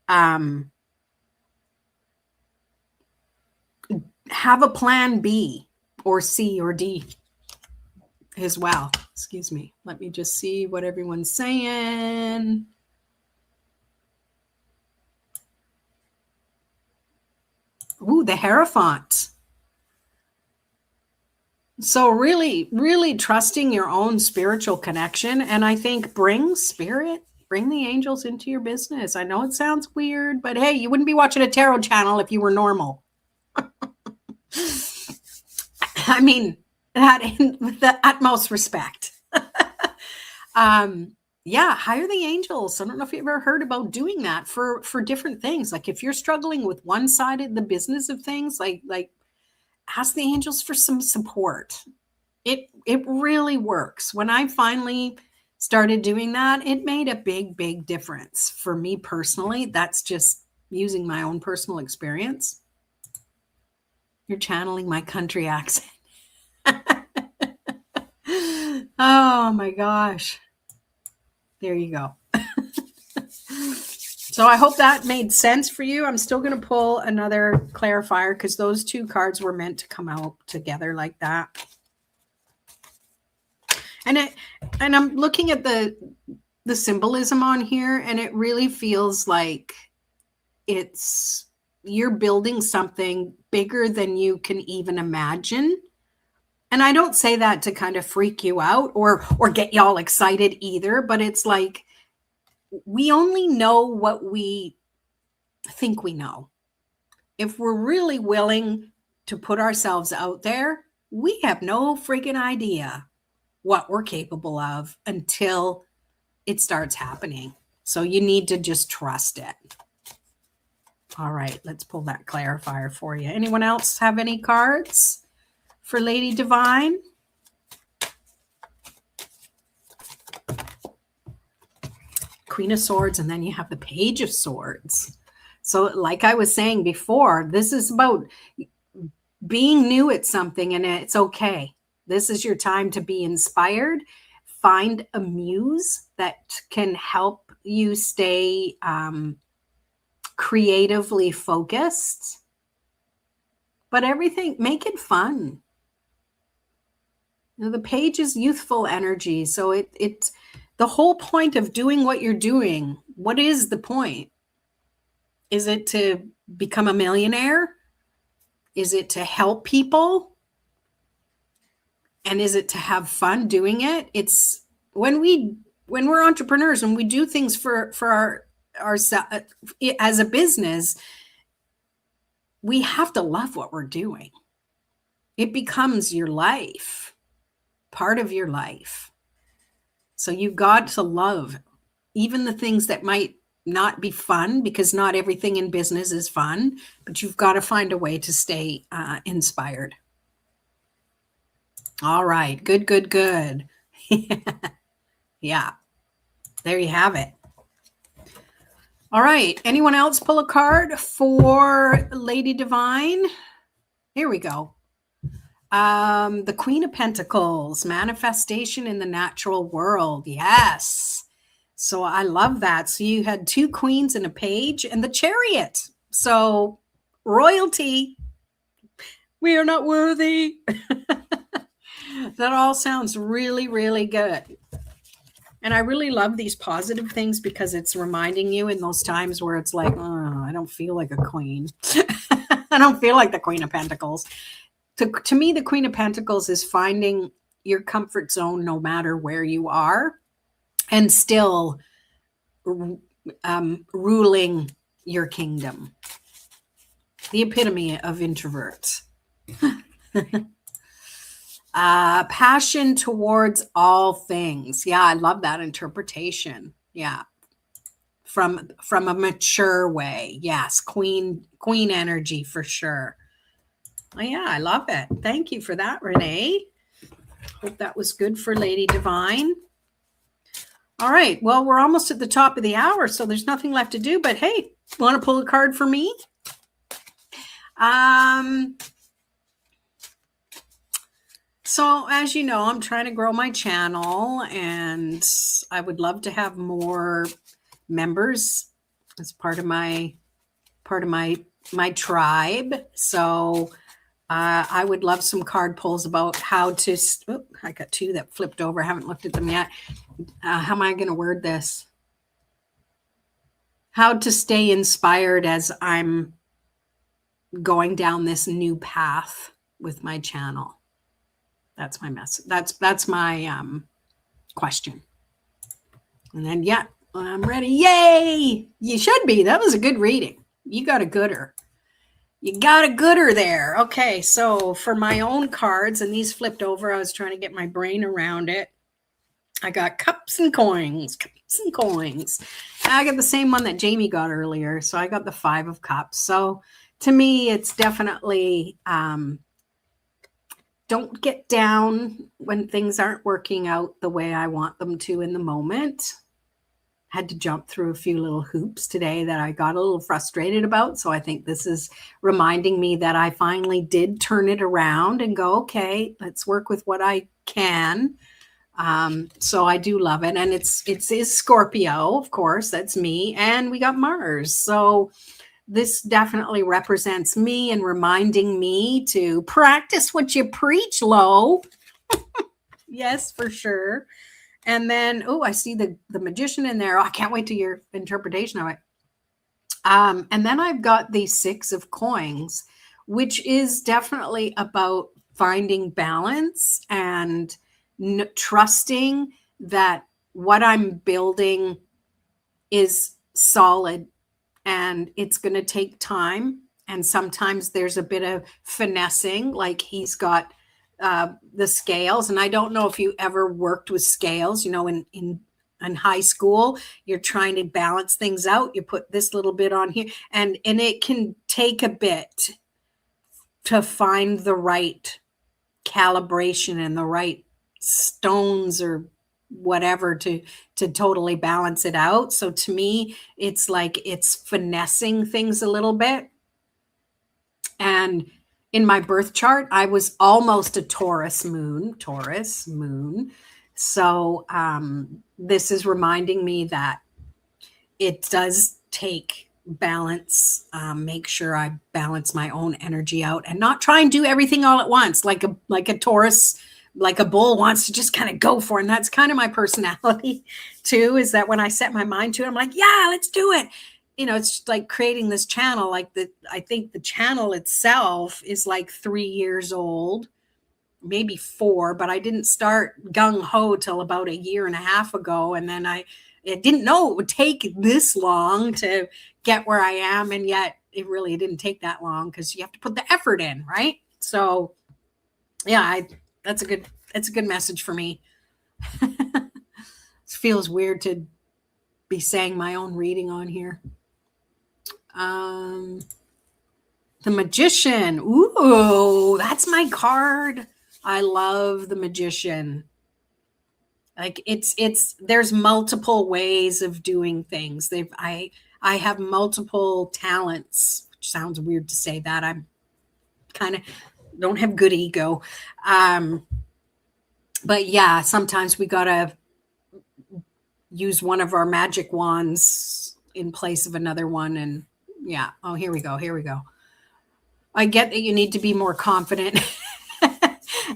have a plan B or C or D as well. Excuse me. Let me just see what everyone's saying. Ooh, the Hierophant. So really, really trusting your own spiritual connection. And I think bring the angels into your business. I know it sounds weird, but hey, you wouldn't be watching a tarot channel if you were normal. I mean, that with the utmost respect. Yeah, hire the angels. I don't know if you ever heard about doing that for different things. Like if you're struggling with one side of the business of things, like ask the angels for some support. It really works. When I finally started doing that, it made a big difference for me personally. That's just using my own personal experience. You're channeling my country accent. Oh my gosh. There you go. So I hope that made sense for you. I'm still going to pull another clarifier because those 2 cards were meant to come out together like that. And I'm looking at the symbolism on here, and it really feels like it's you're building something bigger than you can even imagine. And I don't say that to kind of freak you out or get y'all excited either, but it's like we only know what we think we know. If we're really willing to put ourselves out there, we have no freaking idea what we're capable of until it starts happening. So you need to just trust it. All right, let's pull that clarifier for you. Anyone else have any cards for Lady Divine? Queen of Swords, and then you have the Page of Swords. So like I was saying before, this is about being new at something, and it's okay. This is your time to be inspired. Find a muse that can help you stay creatively focused. But everything, make it fun. You know, the Page is youthful energy. So it's the whole point of doing what you're doing. What is the point? Is it to become a millionaire? Is it to help people? And is it to have fun doing it? It's when we're entrepreneurs, when we do things for our as a business, we have to love what we're doing. It becomes your life, part of your life. So you've got to love even the things that might not be fun, because not everything in business is fun, but you've got to find a way to stay inspired. All right. Good. Yeah. There you have it. All right. Anyone else pull a card for Lady Divine? Here we go. The Queen of Pentacles, manifestation in the natural world. Yes. So I love that. So you had two queens and a page and the Chariot. So royalty. We are not worthy. That all sounds really, really good. And I really love these positive things because it's reminding you in those times where it's like, oh, I don't feel like a queen. I don't feel like the Queen of Pentacles. To me, the Queen of Pentacles is finding your comfort zone no matter where you are and still ruling your kingdom. The epitome of introverts. Passion towards all things. Yeah, I love that interpretation. Yeah. From a mature way. Yes, queen energy for sure. Oh, yeah, I love it. Thank you for that, Renee. Hope that was good for Lady Divine. All right. Well, we're almost at the top of the hour, so there's nothing left to do. But hey, want to pull a card for me? So as you know, I'm trying to grow my channel, and I would love to have more members as part of my tribe. So I would love some card pulls about how to, I got two that flipped over. I haven't looked at them yet. How am I going to word this? How to stay inspired as I'm going down this new path with my channel. That's my message. That's my question. And then, yeah, I'm ready. Yay! You should be. That was a good reading. You got a gooder. You got a gooder there. Okay, so for my own cards, and these flipped over, I was trying to get my brain around it. I got cups and coins. I got the same one that Jamie got earlier. So I got the 5 of cups. So to me, it's definitely don't get down when things aren't working out the way I want them to in the moment. Had to jump through a few little hoops today that I got a little frustrated about. So I think this is reminding me that I finally did turn it around and go, okay, let's work with what I can. So I do love it. And it's Scorpio, of course, that's me. And we got Mars. So this definitely represents me and reminding me to practice what you preach, Lo. Yes, for sure. And then, oh, I see the magician in there. Oh, I can't wait to your interpretation of it. And then I've got the Six of Coins, which is definitely about finding balance and trusting that what I'm building is solid and it's going to take time. And sometimes there's a bit of finessing, like he's got the scales. And I don't know if you ever worked with scales, in high school, you're trying to balance things out. You put this little bit on here, and it can take a bit to find the right calibration and the right stones or whatever to totally balance it out. So to me, it's like it's finessing things a little bit. And in my birth chart, I was almost a Taurus moon. So this is reminding me that it does take balance. Make sure I balance my own energy out and not try and do everything all at once, like a Taurus, like a bull wants to just kind of go for it. And that's kind of my personality too, is that when I set my mind to it, I'm like, yeah, let's do it. It's like creating this channel. I think the channel itself is like 3 years old, maybe 4, but I didn't start gung ho till about a year and a half ago. And then I didn't know it would take this long to get where I am. And yet it really didn't take that long because you have to put the effort in, right? So yeah, that's a good message for me. It feels weird to be saying my own reading on here. The Magician. Ooh, that's my card. I love the Magician. Like there's multiple ways of doing things. I have multiple talents, which sounds weird to say that. I'm kind of don't have good ego. But yeah, sometimes we gotta use one of our magic wands in place of another one. And yeah. Oh, here we go. I get that you need to be more confident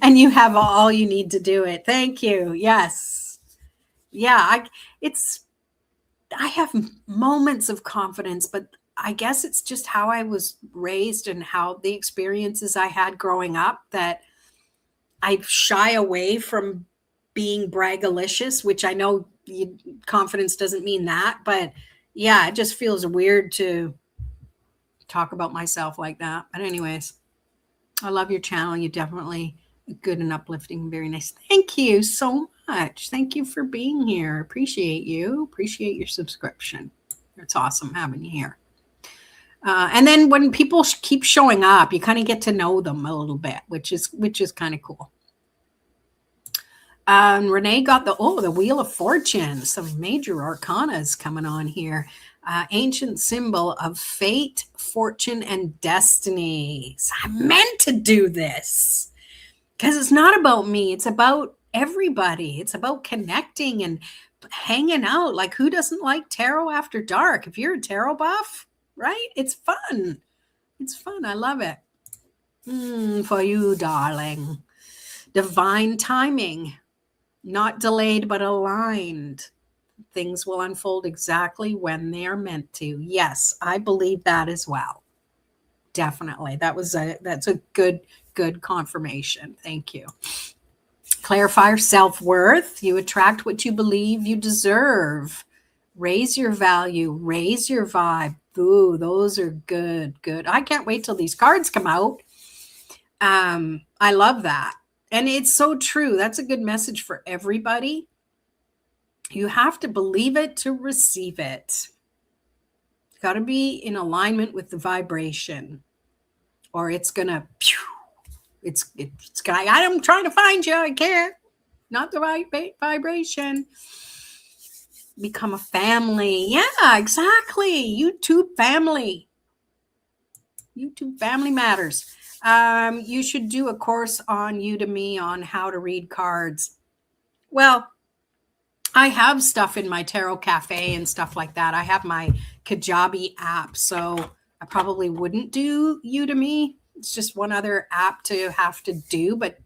and you have all you need to do it. Thank you. Yes. Yeah. I have moments of confidence, but I guess it's just how I was raised and how the experiences I had growing up that I shy away from being braggalicious, which I know confidence doesn't mean that, but yeah, it just feels weird to talk about myself like that. But anyways, I love your channel. You definitely good and uplifting. Very nice. Thank you so much. Thank you for being here. Appreciate you. Appreciate your subscription. It's awesome having you here. And then when people keep showing up, you kind of get to know them a little bit, which is kind of cool. Renee got the Wheel of Fortune. Some major arcanas coming on here. Ancient symbol of fate, fortune, and destiny. So I meant to do this because it's not about me. It's about everybody. It's about connecting and hanging out. Like, who doesn't like tarot after dark? If you're a tarot buff, right? It's fun. It's fun. I love it. For you, darling. Divine timing. Not delayed, but aligned. Things will unfold exactly when they are meant to. Yes, I believe that as well. Definitely. That's a good confirmation. Thank you. Clarify self-worth. You attract what you believe you deserve. Raise your value. Raise your vibe. Ooh, those are good. I can't wait till these cards come out. I love that. And it's so true. That's a good message for everybody. You have to believe it to receive it. You've got to be in alignment with the vibration, or it's gonna. It's gonna. I'm trying to find you. I can't. Not the right vibration. Become a family. Yeah, exactly. YouTube family. YouTube family matters. You should do a course on Udemy on how to read cards. Well, I have stuff in my Tarot Cafe and stuff like that. I have my Kajabi app, so I probably wouldn't do Udemy. It's just one other app to have to do, but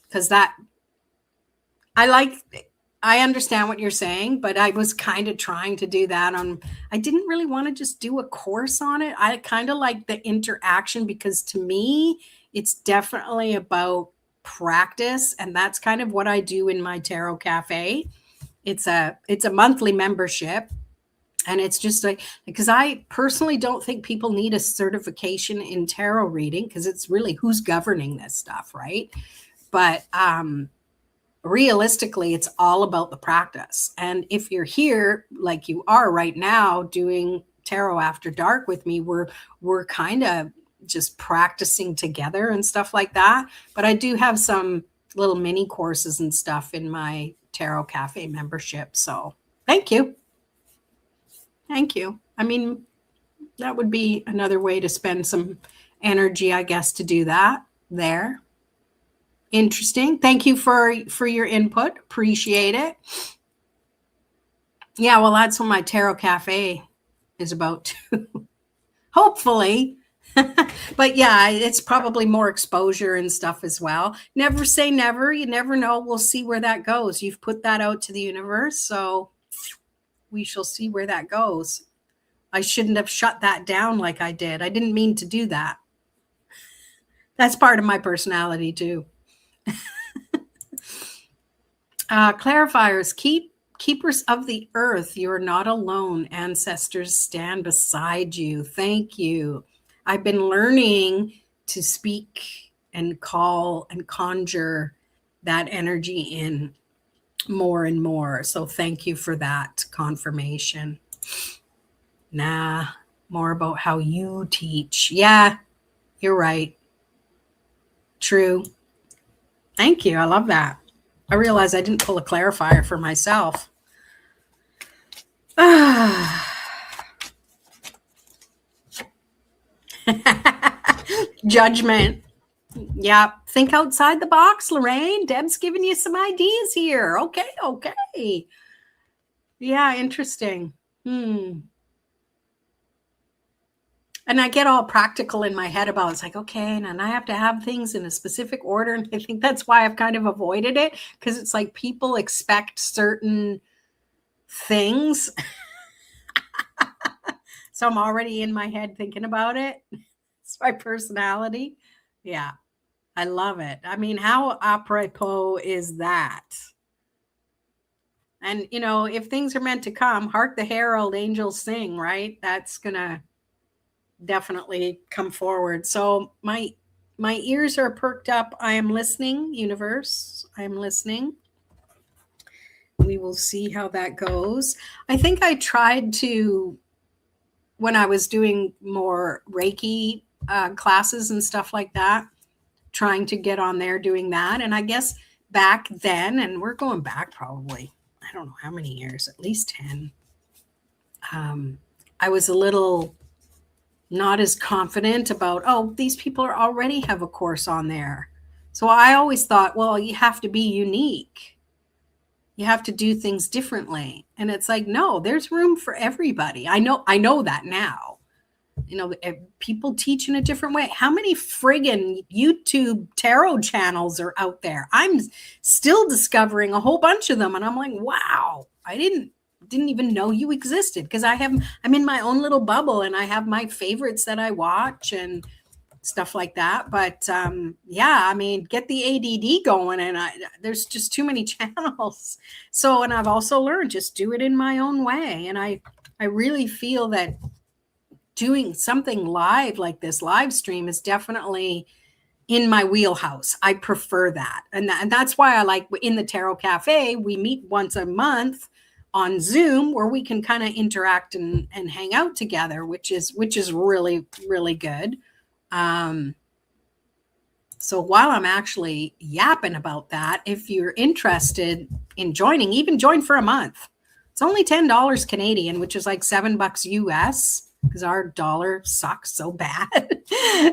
because that I I understand what you're saying, but I was kind of trying to do that on, I didn't really want to just do a course on it. I kind of like the interaction because to me, it's definitely about practice. And that's kind of what I do in my tarot cafe. It's a monthly membership. And it's just like, because I personally don't think people need a certification in tarot reading because it's really who's governing this stuff, right? But realistically, it's all about the practice. And if you're here like you are right now doing tarot after dark with me, we're kind of just practicing together and stuff like that. But I do have some little mini courses and stuff in my tarot cafe membership. So thank you. Thank you. I mean, that would be another way to spend some energy, I guess, to do that there. Interesting. Thank you for your input. Appreciate it. Yeah, well, that's what my tarot cafe is about too. Hopefully. But yeah, it's probably more exposure and stuff as well. Never say never. You never know. We'll see where that goes. You've put that out to the universe, so we shall see where that goes. I shouldn't have shut that down like I did. I didn't mean to do that. That's part of my personality too. Clarifiers, keepers of the earth, you're not alone. Ancestors stand beside you. Thank you. I've been learning to speak and call and conjure that energy in more and more. So thank you for that confirmation. More about how you teach. Yeah, you're right. True. Thank you. I love that. I realized I didn't pull a clarifier for myself. Judgment. Yeah. Think outside the box, Lorraine. Deb's giving you some ideas here. Okay. Yeah, interesting. And I get all practical in my head about it's like, okay, and I have to have things in a specific order. And I think that's why I've kind of avoided it, because it's like people expect certain things. So I'm already in my head thinking about it. It's my personality. Yeah, I love it. I mean, how apropos is that? And, if things are meant to come, hark the herald angels sing, right? That's going to definitely come forward. So my ears are perked up. I am listening, universe. I am listening. We will see how that goes. I think I tried to, when I was doing more Reiki classes and stuff like that, trying to get on there doing that. And I guess back then, and we're going back probably, I don't know how many years, at least 10. I was a little not as confident about, these people already have a course on there. So I always thought, well, you have to be unique. You have to do things differently. And it's like, no, there's room for everybody. I know that now. People teach in a different way. How many friggin' YouTube tarot channels are out there? I'm still discovering a whole bunch of them. And I'm like, wow, I didn't even know you existed, because I'm in my own little bubble and I have my favorites that I watch and stuff like that. But yeah, I mean, get the ADD going, and there's just too many channels. So, and I've also learned just do it in my own way. And I really feel that doing something live like this live stream is definitely in my wheelhouse. I prefer that. And that's why I like in the Tarot Cafe, we meet once a month on Zoom where we can kind of interact and hang out together, which is really, really good. So while I'm actually yapping about that, if you're interested in joining, even join for a month. It's only $10 Canadian, which is like $7 US, because our dollar sucks so bad.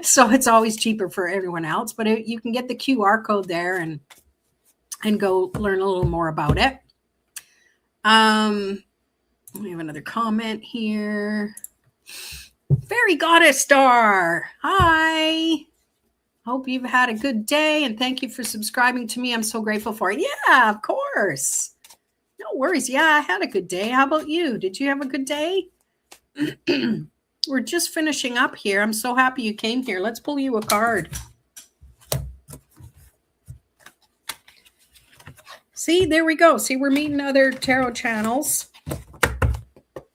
So it's always cheaper for everyone else, but you can get the QR code there and go learn a little more about it. We have another comment here. Fairy Goddess Star. Hi. Hope you've had a good day, and thank you for subscribing to me. I'm so grateful for it. Yeah, of course. No worries. Yeah, I had a good day. How about you? Did you have a good day? We're just finishing up here. I'm so happy you came here. Let's pull you a card. See, there we go. See, we're meeting other tarot channels,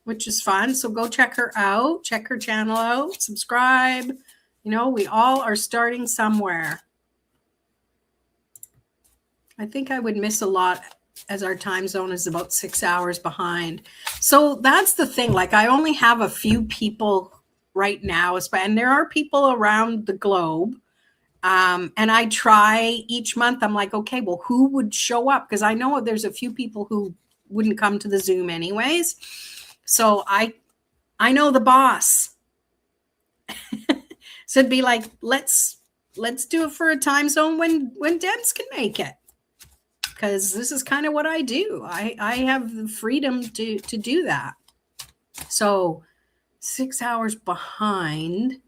which is fun. So go check her out. Check her channel out. Subscribe. You know, we all are starting somewhere. I think I would miss a lot as our time zone is about 6 hours behind. So that's the thing. Like, I only have a few people right now, and there are people around the globe. And I try each month. I'm like, okay, well, who would show up? Because I know there's a few people who wouldn't come to the Zoom anyways. So I know the boss. So it'd be like, let's do it for a time zone when Debs can make it. Because this is kind of what I do. I have the freedom to do that. So 6 hours behind.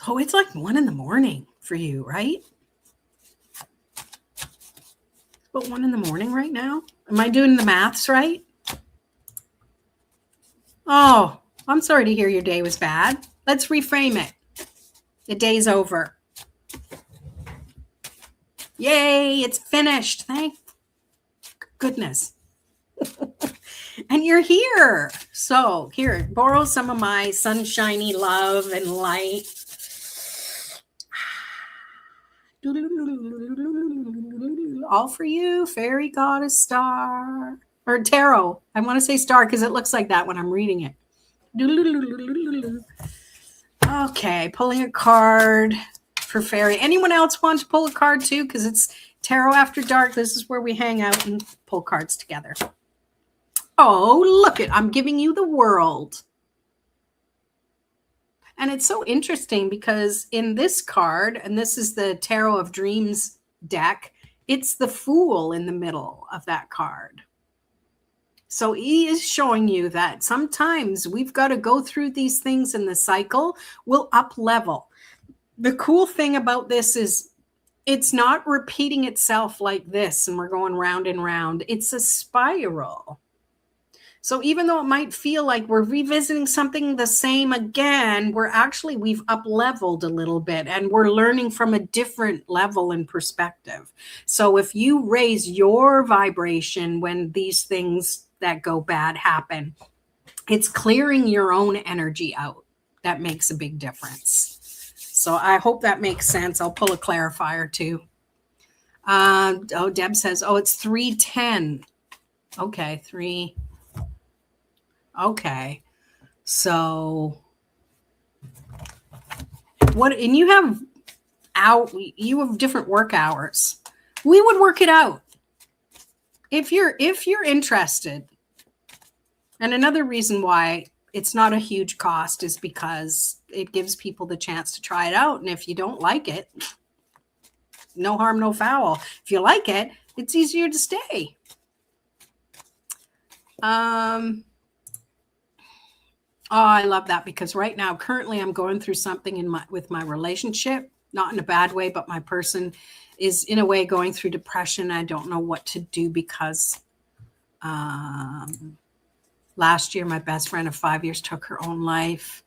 Oh, it's like 1 a.m. for you, right? It's about 1 a.m. right now. Am I doing the maths right? Oh, I'm sorry to hear your day was bad. Let's reframe it. The day's over. Yay, it's finished. Thank goodness. And you're here. So here, borrow some of my sunshiny love and light. All for you, fairy goddess star. Or tarot. I want to say star because it looks like that when I'm reading it. Okay, pulling a card for fairy. Anyone else want to pull a card too? Because it's Tarot After Dark. This is where we hang out and pull cards together. Oh, look it. I'm giving you the World. And it's so interesting because in this card, and this is the Tarot of Dreams deck, it's the Fool in the middle of that card. So he is showing you that sometimes we've got to go through these things in the cycle. We'll up level. The cool thing about this is it's not repeating itself like this and we're going round and round. It's a spiral. So even though it might feel like we're revisiting something the same again, we've up leveled a little bit and we're learning from a different level and perspective. So if you raise your vibration when these things that go bad happen, it's clearing your own energy out. That makes a big difference. So I hope that makes sense. I'll pull a clarifier too. Deb says, it's 3:10. Okay, 3. Okay. So and you have different work hours. We would work it out. If you're interested. And another reason why it's not a huge cost is because it gives people the chance to try it out. And if you don't like it, no harm, no foul. If you like it, it's easier to stay. I love that because right now, currently I'm going through something with my relationship, not in a bad way, but my person is in a way going through depression. I don't know what to do because last year, my best friend of 5 years took her own life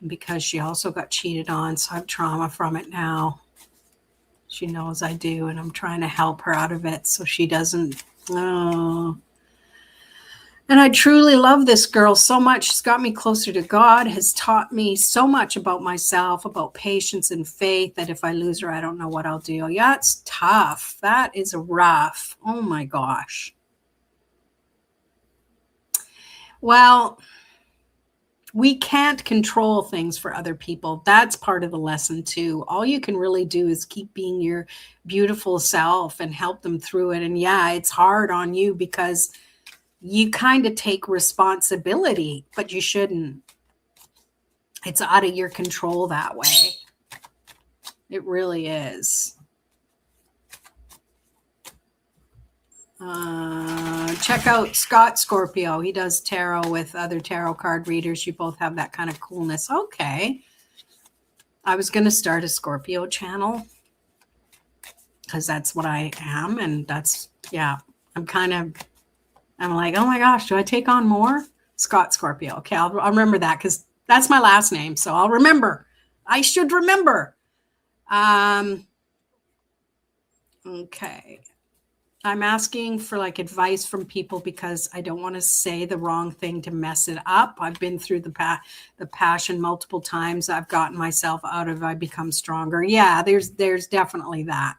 because she also got cheated on. So I have trauma from it now. She knows I do, and I'm trying to help her out of it so she doesn't. And I truly love this girl so much. She's got me closer to God, has taught me so much about myself, about patience and faith, that if I lose her, I don't know what I'll do. Yeah, it's tough. That is rough. Oh my gosh. Well, we can't control things for other people. That's part of the lesson too. All you can really do is keep being your beautiful self and help them through it. And yeah, it's hard on you because you kind of take responsibility, but you shouldn't. It's out of your control that way. It really is. Check out Scott Scorpio. He does tarot with other tarot card readers. You both have that kind of coolness. Okay. I was going to start a Scorpio channel because that's what I am. And that's, yeah, I'm like, oh my gosh, do I take on more? Scott Scorpio. Okay, I'll remember that because that's my last name. So I'll remember. I should remember. Okay. I'm asking for like advice from people because I don't want to say the wrong thing to mess it up. I've been through the passion multiple times. I've gotten myself out of, I become stronger. Yeah, there's definitely that.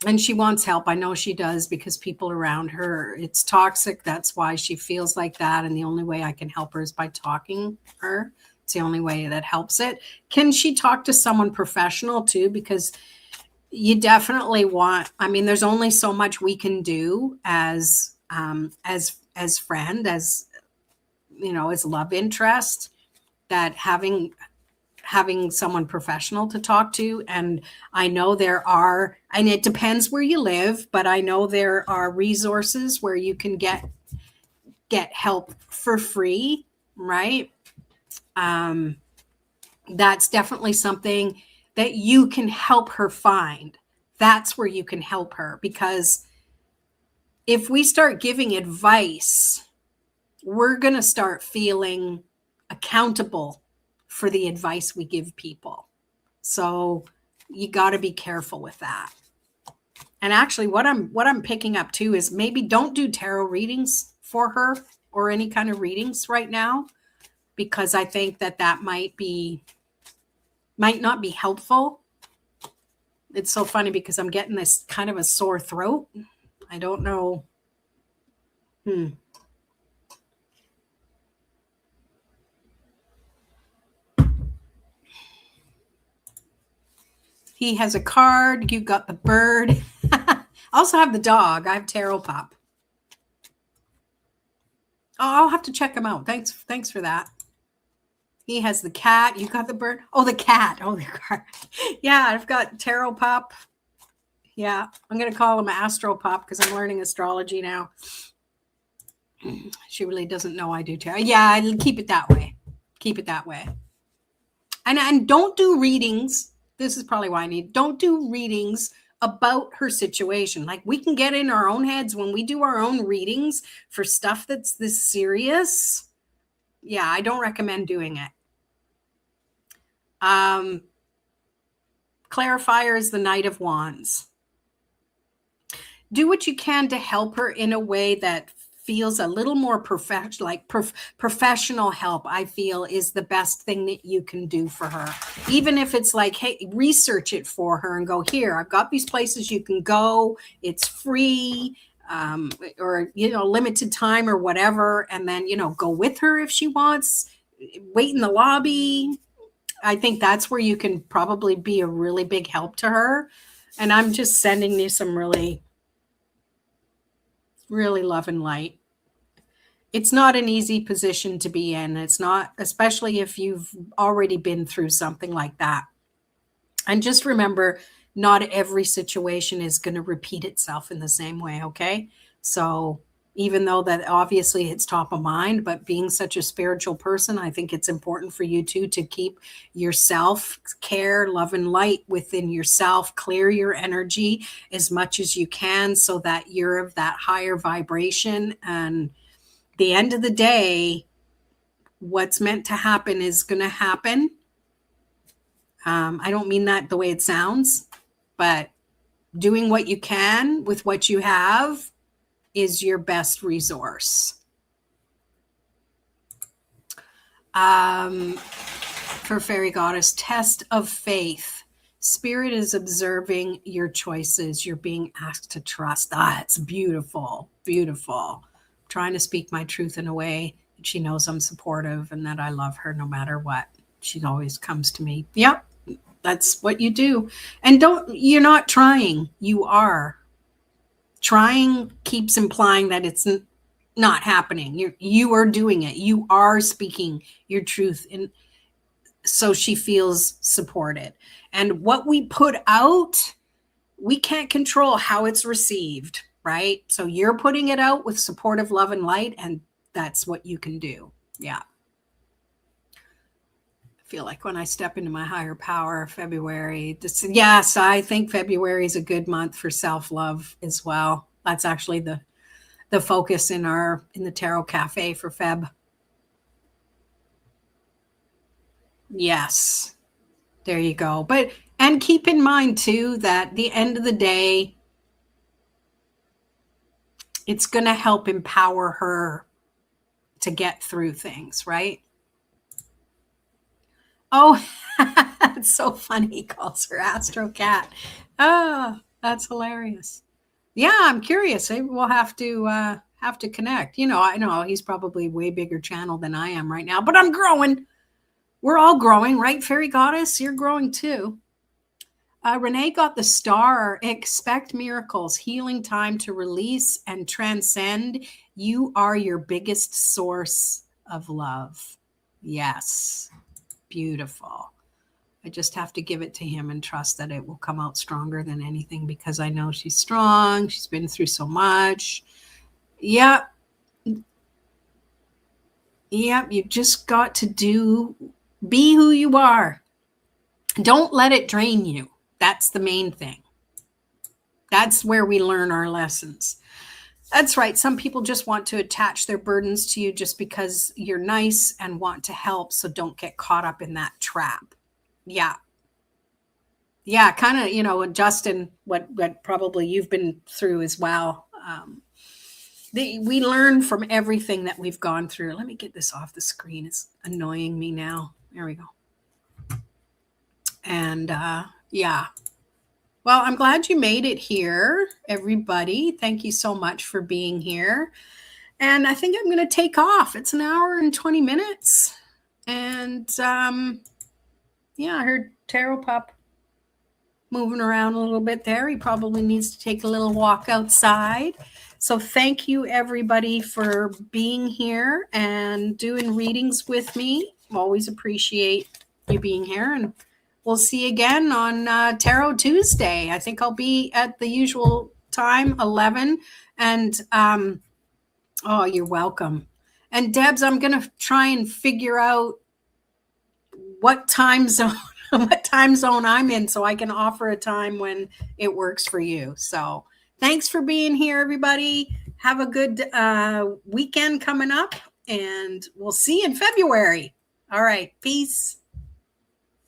And she wants help. I know she does because people around her, it's toxic. That's why she feels like that. And the only way I can help her is by talking to her. It's the only way that helps it. Can she talk to someone professional too? Because you definitely want, I mean, there's only so much we can do as friend, as, you know, as love interest, that having someone professional to talk to. And I know there are, and it depends where you live, but I know there are resources where you can get help for free, right? That's definitely something that you can help her find. That's where you can help her, because if we start giving advice, we're going to start feeling accountable for the advice we give people. So you got to be careful with that. And actually what I'm picking up too is maybe don't do tarot readings for her or any kind of readings right now, because I think that might not be helpful. It's so funny because I'm getting this kind of a sore throat. I don't know. He has a card. You got the bird. I also have the dog. I have Tarot Pop. Oh, I'll have to check him out. Thanks for that. He has the cat. You got the bird. Oh, the cat. Oh, the card. Yeah, I've got Tarot Pop. Yeah, I'm going to call him Astro Pop because I'm learning astrology now. She really doesn't know I do tarot. Yeah, keep it that way. Keep it that way. And don't do readings. This is probably why don't do readings about her situation. Like, we can get in our own heads when we do our own readings for stuff that's this serious. Yeah, I don't recommend doing it. Clarifier is the Knight of Wands. Do what you can to help her in a way that feels a little more professional, like professional help, I feel is the best thing that you can do for her. Even if it's like, hey, research it for her and go, here, I've got these places you can go. It's free, or, you know, limited time or whatever. And then, you know, go with her if she wants, wait in the lobby. I think that's where you can probably be a really big help to her. And I'm just sending you some really love and light. It's not an easy position to be in. It's not, especially if you've already been through something like that. And just remember, not every situation is going to repeat itself in the same way. Okay. So even though that obviously it's top of mind, but being such a spiritual person, I think it's important for you too, to keep yourself care, love, and light within yourself. Clear your energy as much as you can so that you're of that higher vibration. And the end of the day, what's meant to happen is going to happen. I don't mean that the way it sounds, but doing what you can with what you have is your best resource. For Fairy Goddess, test of faith. Spirit is observing your choices. You're being asked to trust. It's beautiful, beautiful. I'm trying to speak my truth in a way that she knows I'm supportive and that I love her no matter what. She always comes to me. Yep, that's what you do. And you're not trying. You are. Trying keeps implying that it's not happening. You are doing it. You are speaking your truth. And so she feels supported. And what we put out, we can't control how it's received, right? So you're putting it out with supportive love and light, and that's what you can do. Yeah. feel like when I step into my higher power, February, yes, I think February is a good month for self-love as well. That's actually the focus in the Tarot Cafe for Feb. Yes. There you go. And keep in mind too that the end of the day, it's going to help empower her to get through things, right? Oh, that's so funny. He calls her Astro Cat. Oh, that's hilarious. Yeah, I'm curious. Maybe we'll have to connect. I know he's probably way bigger channel than I am right now, but I'm growing. We're all growing, right? Fairy Goddess, you're growing too. Renee got the star. Expect miracles, healing time to release and transcend. You are your biggest source of love. Yes. Beautiful. I just have to give it to him and trust that it will come out stronger than anything because I know she's strong. She's been through so much. Yep. Yep. You just got to be who you are. Don't let it drain you. That's the main thing. That's where we learn our lessons. That's right. Some people just want to attach their burdens to you just because you're nice and want to help. So don't get caught up in that trap. Yeah. Yeah. Kind of, Justin, what probably you've been through as well. We learn from everything that we've gone through. Let me get this off the screen. It's annoying me now. There we go. And yeah. Well, I'm glad you made it here, everybody. Thank you so much for being here. And I think I'm going to take off. It's an hour and 20 minutes. And yeah, I heard Tarot Pup moving around a little bit there. He probably needs to take a little walk outside. So thank you, everybody, for being here and doing readings with me. Always appreciate you being here. And we'll see you again on Tarot Tuesday. I think I'll be at the usual time, 11. And oh, you're welcome. And Debs, I'm going to try and figure out what time zone I'm in so I can offer a time when it works for you. So thanks for being here, everybody. Have a good weekend coming up, and we'll see you in February. All right. Peace.